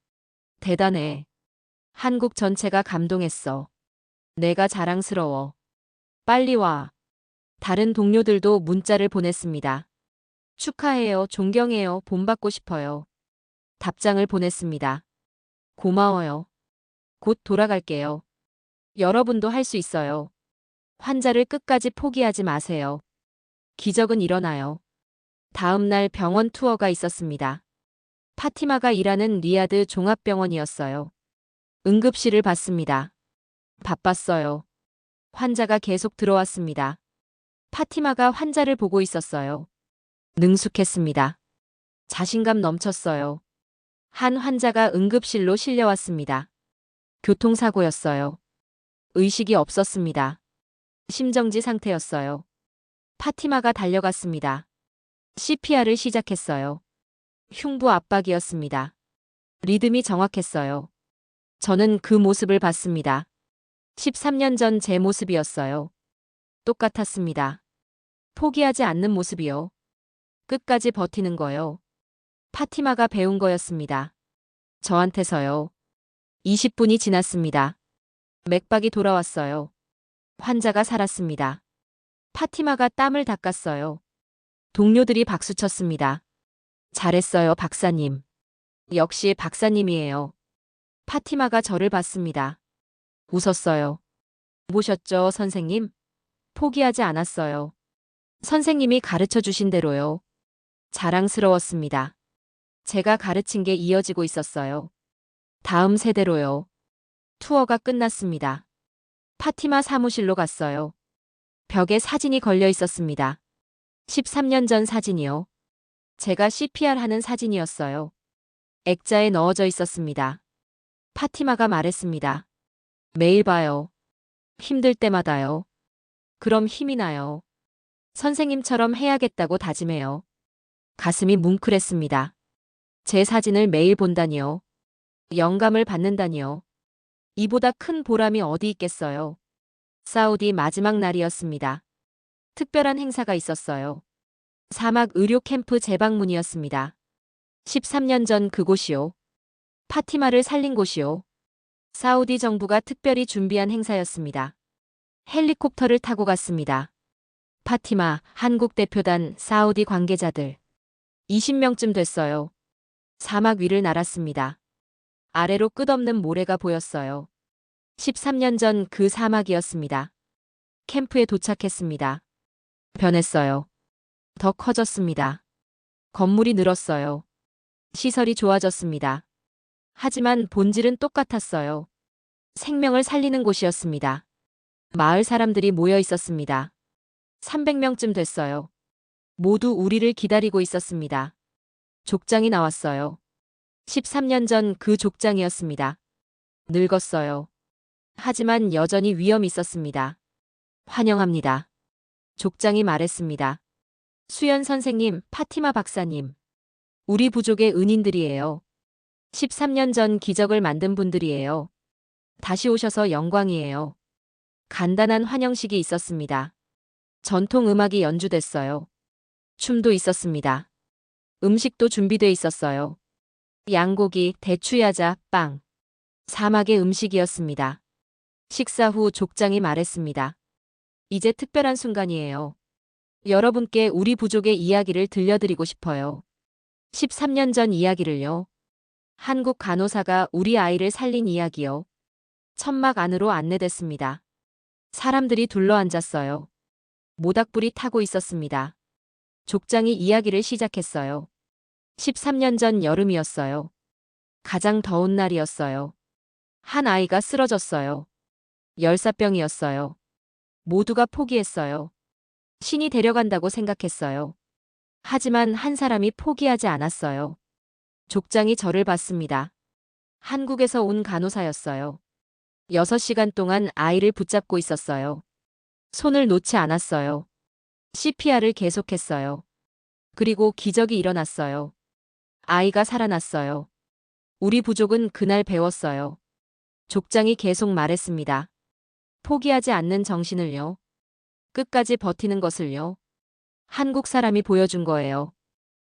대단해. 한국 전체가 감동했어. 내가 자랑스러워. 빨리 와. 다른 동료들도 문자를 보냈습니다. 축하해요. 존경해요. 본받고 싶어요. 답장을 보냈습니다. 고마워요. 곧 돌아갈게요. 여러분도 할 수 있어요. 환자를 끝까지 포기하지 마세요. 기적은 일어나요. 다음 날 병원 투어가 있었습니다. 파티마가 일하는 리야드 종합병원이었어요. 응급실을 봤습니다. 바빴어요. 환자가 계속 들어왔습니다. 파티마가 환자를 보고 있었어요. 능숙했습니다. 자신감 넘쳤어요. 한 환자가 응급실로 실려왔습니다. 교통사고였어요. 의식이 없었습니다. 심정지 상태였어요. 파티마가 달려갔습니다. CPR을 시작했어요. 흉부 압박이었습니다. 리듬이 정확했어요. 저는 그 모습을 봤습니다. 13년 전 제 모습이었어요. 똑같았습니다. 포기하지 않는 모습이요. 끝까지 버티는 거요. 파티마가 배운 거였습니다. 저한테서요. 20분이 지났습니다. 맥박이 돌아왔어요. 환자가 살았습니다. 파티마가 땀을 닦았어요. 동료들이 박수쳤습니다. 잘했어요, 박사님. 역시 박사님이에요. 파티마가 저를 봤습니다. 웃었어요. 보셨죠, 선생님? 포기하지 않았어요. 선생님이 가르쳐 주신 대로요. 자랑스러웠습니다. 제가 가르친 게 이어지고 있었어요. 다음 세대로요. 투어가 끝났습니다. 파티마 사무실로 갔어요. 벽에 사진이 걸려 있었습니다. 13년 전 사진이요. 제가 CPR 하는 사진이었어요. 액자에 넣어져 있었습니다. 파티마가 말했습니다. 매일 봐요. 힘들 때마다요. 그럼 힘이 나요. 선생님처럼 해야겠다고 다짐해요. 가슴이 뭉클했습니다. 제 사진을 매일 본다니요. 영감을 받는다니요. 이보다 큰 보람이 어디 있겠어요. 사우디 마지막 날이었습니다. 특별한 행사가 있었어요. 사막 의료 캠프 재방문이었습니다. 13년 전 그곳이요. 파티마를 살린 곳이요. 사우디 정부가 특별히 준비한 행사였습니다. 헬리콥터를 타고 갔습니다. 파티마, 한국 대표단, 사우디 관계자들. 20명쯤 됐어요. 사막 위를 날았습니다. 아래로 끝없는 모래가 보였어요. 13년 전 그 사막이었습니다. 캠프에 도착했습니다. 변했어요. 더 커졌습니다. 건물이 늘었어요. 시설이 좋아졌습니다. 하지만 본질은 똑같았어요. 생명을 살리는 곳이었습니다. 마을 사람들이 모여 있었습니다. 300명쯤 됐어요. 모두 우리를 기다리고 있었습니다. 족장이 나왔어요. 13년 전 그 족장이었습니다. 늙었어요. 하지만 여전히 위엄이 있었습니다. 환영합니다. 족장이 말했습니다. 수연 선생님, 파티마 박사님. 우리 부족의 은인들이에요. 13년 전 기적을 만든 분들이에요. 다시 오셔서 영광이에요. 간단한 환영식이 있었습니다. 전통 음악이 연주됐어요. 춤도 있었습니다. 음식도 준비돼 있었어요. 양고기, 대추야자, 빵. 사막의 음식이었습니다. 식사 후 족장이 말했습니다. 이제 특별한 순간이에요. 여러분께 우리 부족의 이야기를 들려드리고 싶어요. 13년 전 이야기를요. 한국 간호사가 우리 아이를 살린 이야기요. 천막 안으로 안내됐습니다. 사람들이 둘러앉았어요. 모닥불이 타고 있었습니다. 족장이 이야기를 시작했어요. 13년 전 여름이었어요. 가장 더운 날이었어요. 한 아이가 쓰러졌어요. 열사병이었어요. 모두가 포기했어요. 신이 데려간다고 생각했어요. 하지만 한 사람이 포기하지 않았어요. 족장이 저를 봤습니다. 한국에서 온 간호사였어요. 6시간 동안 아이를 붙잡고 있었어요. 손을 놓지 않았어요. CPR을 계속했어요. 그리고 기적이 일어났어요. 아이가 살아났어요. 우리 부족은 그날 배웠어요. 족장이 계속 말했습니다. 포기하지 않는 정신을요. 끝까지 버티는 것을요. 한국 사람이 보여준 거예요.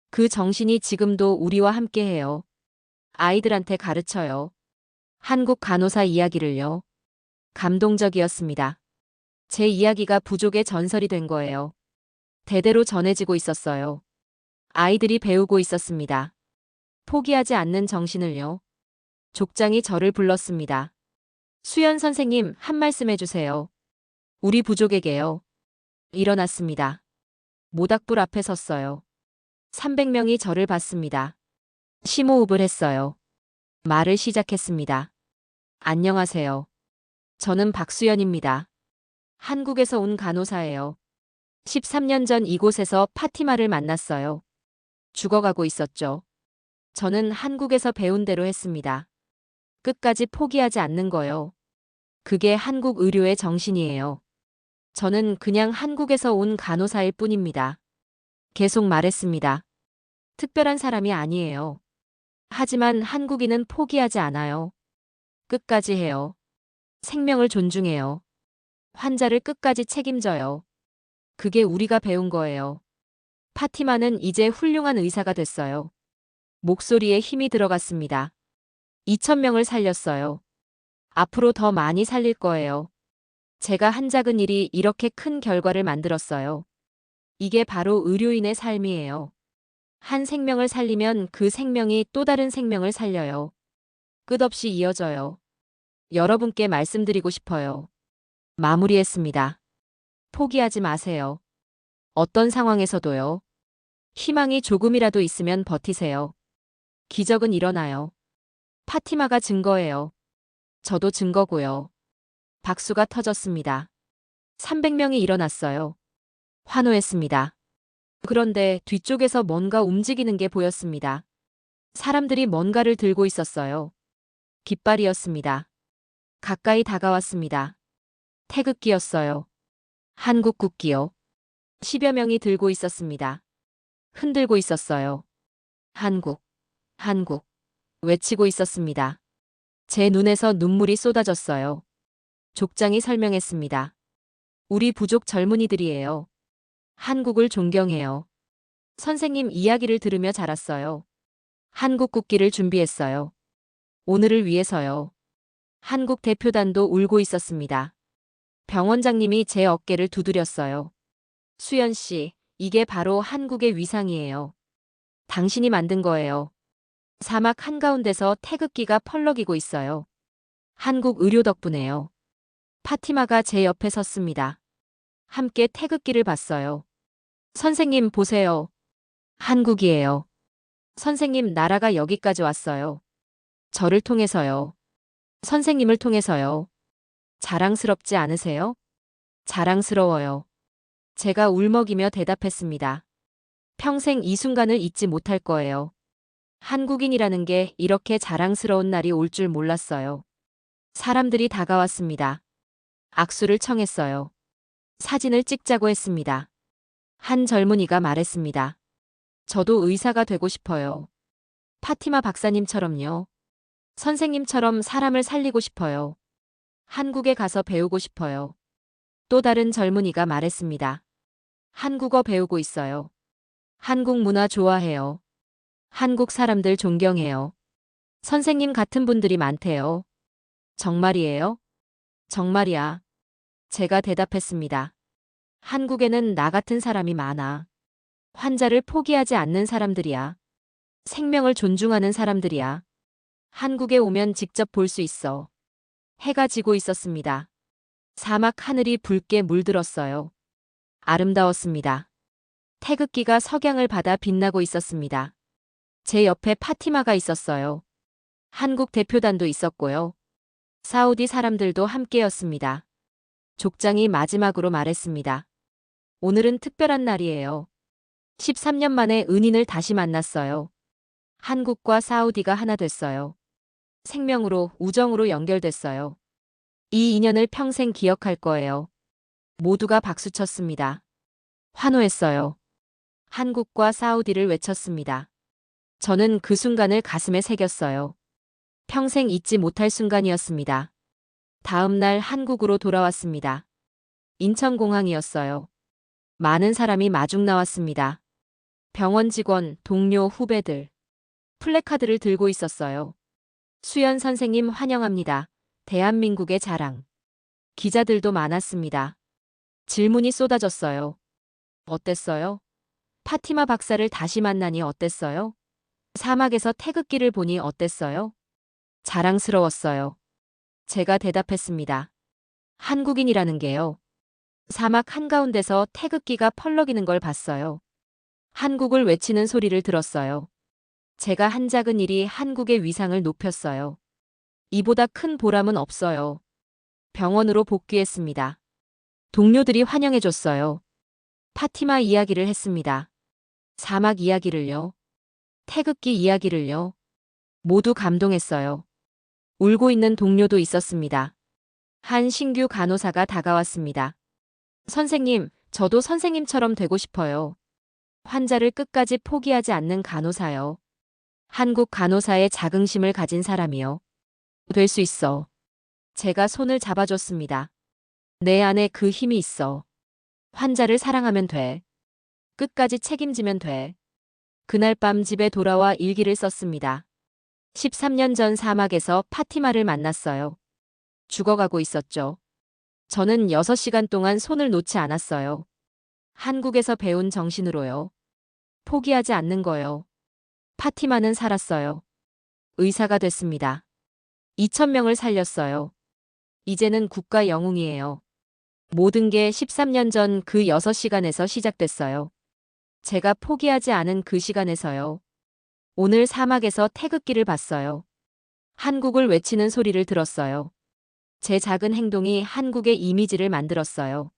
그 정신이 지금도 우리와 함께해요. 아이들한테 가르쳐요. 한국 간호사 이야기를요. 감동적이었습니다. 제 이야기가 부족의 전설이 된 거예요. 대대로 전해지고 있었어요. 아이들이 배우고 있었습니다. 포기하지 않는 정신을요. 족장이 저를 불렀습니다. 수연 선생님, 한 말씀 해주세요. 우리 부족에게요. 일어났습니다. 모닥불 앞에 섰어요. 300명이 저를 봤습니다. 심호흡을 했어요. 말을 시작했습니다. 안녕하세요. 저는 박수연입니다. 한국에서 온 간호사예요. 13년 전 이곳에서 파티마를 만났어요. 죽어가고 있었죠. 저는 한국에서 배운 대로 했습니다. 끝까지 포기하지 않는 거요. 그게 한국 의료의 정신이에요. 저는 그냥 한국에서 온 간호사일 뿐입니다. 계속 말했습니다. 특별한 사람이 아니에요. 하지만 한국인은 포기하지 않아요. 끝까지 해요. 생명을 존중해요. 환자를 끝까지 책임져요. 그게 우리가 배운 거예요. 파티마는 이제 훌륭한 의사가 됐어요. 목소리에 힘이 들어갔습니다. 2,000명을 살렸어요. 앞으로 더 많이 살릴 거예요. 제가 한 작은 일이 이렇게 큰 결과를 만들었어요. 이게 바로 의료인의 삶이에요. 한 생명을 살리면 그 생명이 또 다른 생명을 살려요. 끝없이 이어져요. 여러분께 말씀드리고 싶어요. 마무리했습니다. 포기하지 마세요. 어떤 상황에서도요. 희망이 조금이라도 있으면 버티세요. 기적은 일어나요. 파티마가 증거예요. 저도 증거고요. 박수가 터졌습니다. 300명이 일어났어요. 환호했습니다. 그런데 뒤쪽에서 뭔가 움직이는 게 보였습니다. 사람들이 뭔가를 들고 있었어요. 깃발이었습니다. 가까이 다가왔습니다. 태극기였어요. 한국 국기요. 10여 명이 들고 있었습니다. 흔들고 있었어요. 한국, 한국, 외치고 있었습니다. 제 눈에서 눈물이 쏟아졌어요. 족장이 설명했습니다. 우리 부족 젊은이들이에요. 한국을 존경해요. 선생님 이야기를 들으며 자랐어요. 한국 국기를 준비했어요. 오늘을 위해서요. 한국 대표단도 울고 있었습니다. 병원장님이 제 어깨를 두드렸어요. 수연 씨, 이게 바로 한국의 위상이에요. 당신이 만든 거예요. 사막 한가운데서 태극기가 펄럭이고 있어요. 한국 의료 덕분에요. 파티마가 제 옆에 섰습니다. 함께 태극기를 봤어요. 선생님 보세요. 한국이에요. 선생님 나라가 여기까지 왔어요. 저를 통해서요. 선생님을 통해서요. 자랑스럽지 않으세요? 자랑스러워요. 제가 울먹이며 대답했습니다. 평생 이 순간을 잊지 못할 거예요. 한국인이라는 게 이렇게 자랑스러운 날이 올 줄 몰랐어요. 사람들이 다가왔습니다. 악수를 청했어요. 사진을 찍자고 했습니다. 한 젊은이가 말했습니다. 저도 의사가 되고 싶어요. 파티마 박사님처럼요. 선생님처럼 사람을 살리고 싶어요. 한국에 가서 배우고 싶어요. 또 다른 젊은이가 말했습니다. 한국어 배우고 있어요. 한국 문화 좋아해요. 한국 사람들 존경해요. 선생님 같은 분들이 많대요. 정말이에요? 정말이야. 제가 대답했습니다. 한국에는 나 같은 사람이 많아. 환자를 포기하지 않는 사람들이야. 생명을 존중하는 사람들이야. 한국에 오면 직접 볼 수 있어. 해가 지고 있었습니다. 사막 하늘이 붉게 물들었어요. 아름다웠습니다. 태극기가 석양을 받아 빛나고 있었습니다. 제 옆에 파티마가 있었어요. 한국 대표단도 있었고요. 사우디 사람들도 함께였습니다. 족장이 마지막으로 말했습니다. 오늘은 특별한 날이에요. 13년 만에 은인을 다시 만났어요. 한국과 사우디가 하나 됐어요. 생명으로, 우정으로 연결됐어요. 이 인연을 평생 기억할 거예요. 모두가 박수쳤습니다. 환호했어요. 한국과 사우디를 외쳤습니다. 저는 그 순간을 가슴에 새겼어요. 평생 잊지 못할 순간이었습니다. 다음 날 한국으로 돌아왔습니다. 인천공항이었어요. 많은 사람이 마중 나왔습니다. 병원 직원, 동료, 후배들. 플래카드를 들고 있었어요. 수연 선생님 환영합니다. 대한민국의 자랑. 기자들도 많았습니다. 질문이 쏟아졌어요. 어땠어요? 파티마 박사를 다시 만나니 어땠어요? 사막에서 태극기를 보니 어땠어요? 자랑스러웠어요. 제가 대답했습니다. 한국인이라는 게요. 사막 한가운데서 태극기가 펄럭이는 걸 봤어요. 한국을 외치는 소리를 들었어요. 제가 한 작은 일이 한국의 위상을 높였어요. 이보다 큰 보람은 없어요. 병원으로 복귀했습니다. 동료들이 환영해줬어요. 파티마 이야기를 했습니다. 사막 이야기를요. 태극기 이야기를요. 모두 감동했어요. 울고 있는 동료도 있었습니다. 한 신규 간호사가 다가왔습니다. 선생님, 저도 선생님처럼 되고 싶어요. 환자를 끝까지 포기하지 않는 간호사요. 한국 간호사의 자긍심을 가진 사람이요. 될 수 있어. 제가 손을 잡아줬습니다. 내 안에 그 힘이 있어. 환자를 사랑하면 돼. 끝까지 책임지면 돼. 그날 밤 집에 돌아와 일기를 썼습니다. 13년 전 사막에서 파티마를 만났어요. 죽어가고 있었죠. 저는 6시간 동안 손을 놓지 않았어요. 한국에서 배운 정신으로요. 포기하지 않는 거요. 파티마는 살았어요. 의사가 됐습니다. 2,000명을 살렸어요. 이제는 국가 영웅이에요. 모든 게 13년 전 그 6시간에서 시작됐어요. 제가 포기하지 않은 그 시간에서요. 오늘 사막에서 태극기를 봤어요. 한국을 외치는 소리를 들었어요. 제 작은 행동이 한국의 이미지를 만들었어요.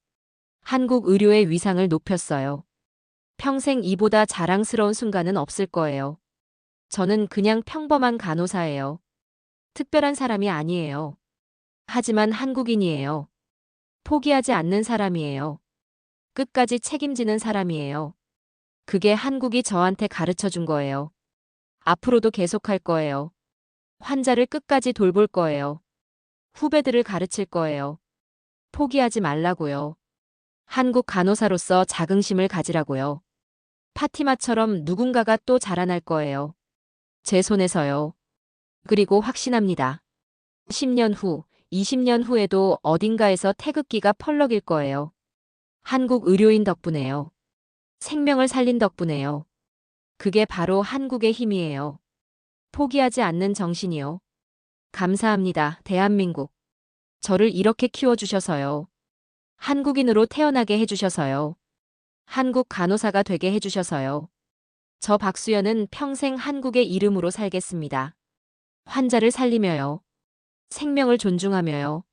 한국 의료의 위상을 높였어요. 평생 이보다 자랑스러운 순간은 없을 거예요. 저는 그냥 평범한 간호사예요. 특별한 사람이 아니에요. 하지만 한국인이에요. 포기하지 않는 사람이에요. 끝까지 책임지는 사람이에요. 그게 한국이 저한테 가르쳐 준 거예요. 앞으로도 계속할 거예요. 환자를 끝까지 돌볼 거예요. 후배들을 가르칠 거예요. 포기하지 말라고요. 한국 간호사로서 자긍심을 가지라고요. 파티마처럼 누군가가 또 자라날 거예요. 제 손에서요. 그리고 확신합니다. 10년 후, 20년 후에도 어딘가에서 태극기가 펄럭일 거예요. 한국 의료인 덕분에요. 생명을 살린 덕분에요. 그게 바로 한국의 힘이에요. 포기하지 않는 정신이요. 감사합니다, 대한민국. 저를 이렇게 키워주셔서요. 한국인으로 태어나게 해주셔서요. 한국 간호사가 되게 해주셔서요. 저 박수연은 평생 한국의 이름으로 살겠습니다. 환자를 살리며요. 생명을 존중하며요.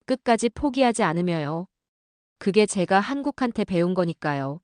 끝까지 포기하지 않으며요. 그게 제가 한국한테 배운 거니까요.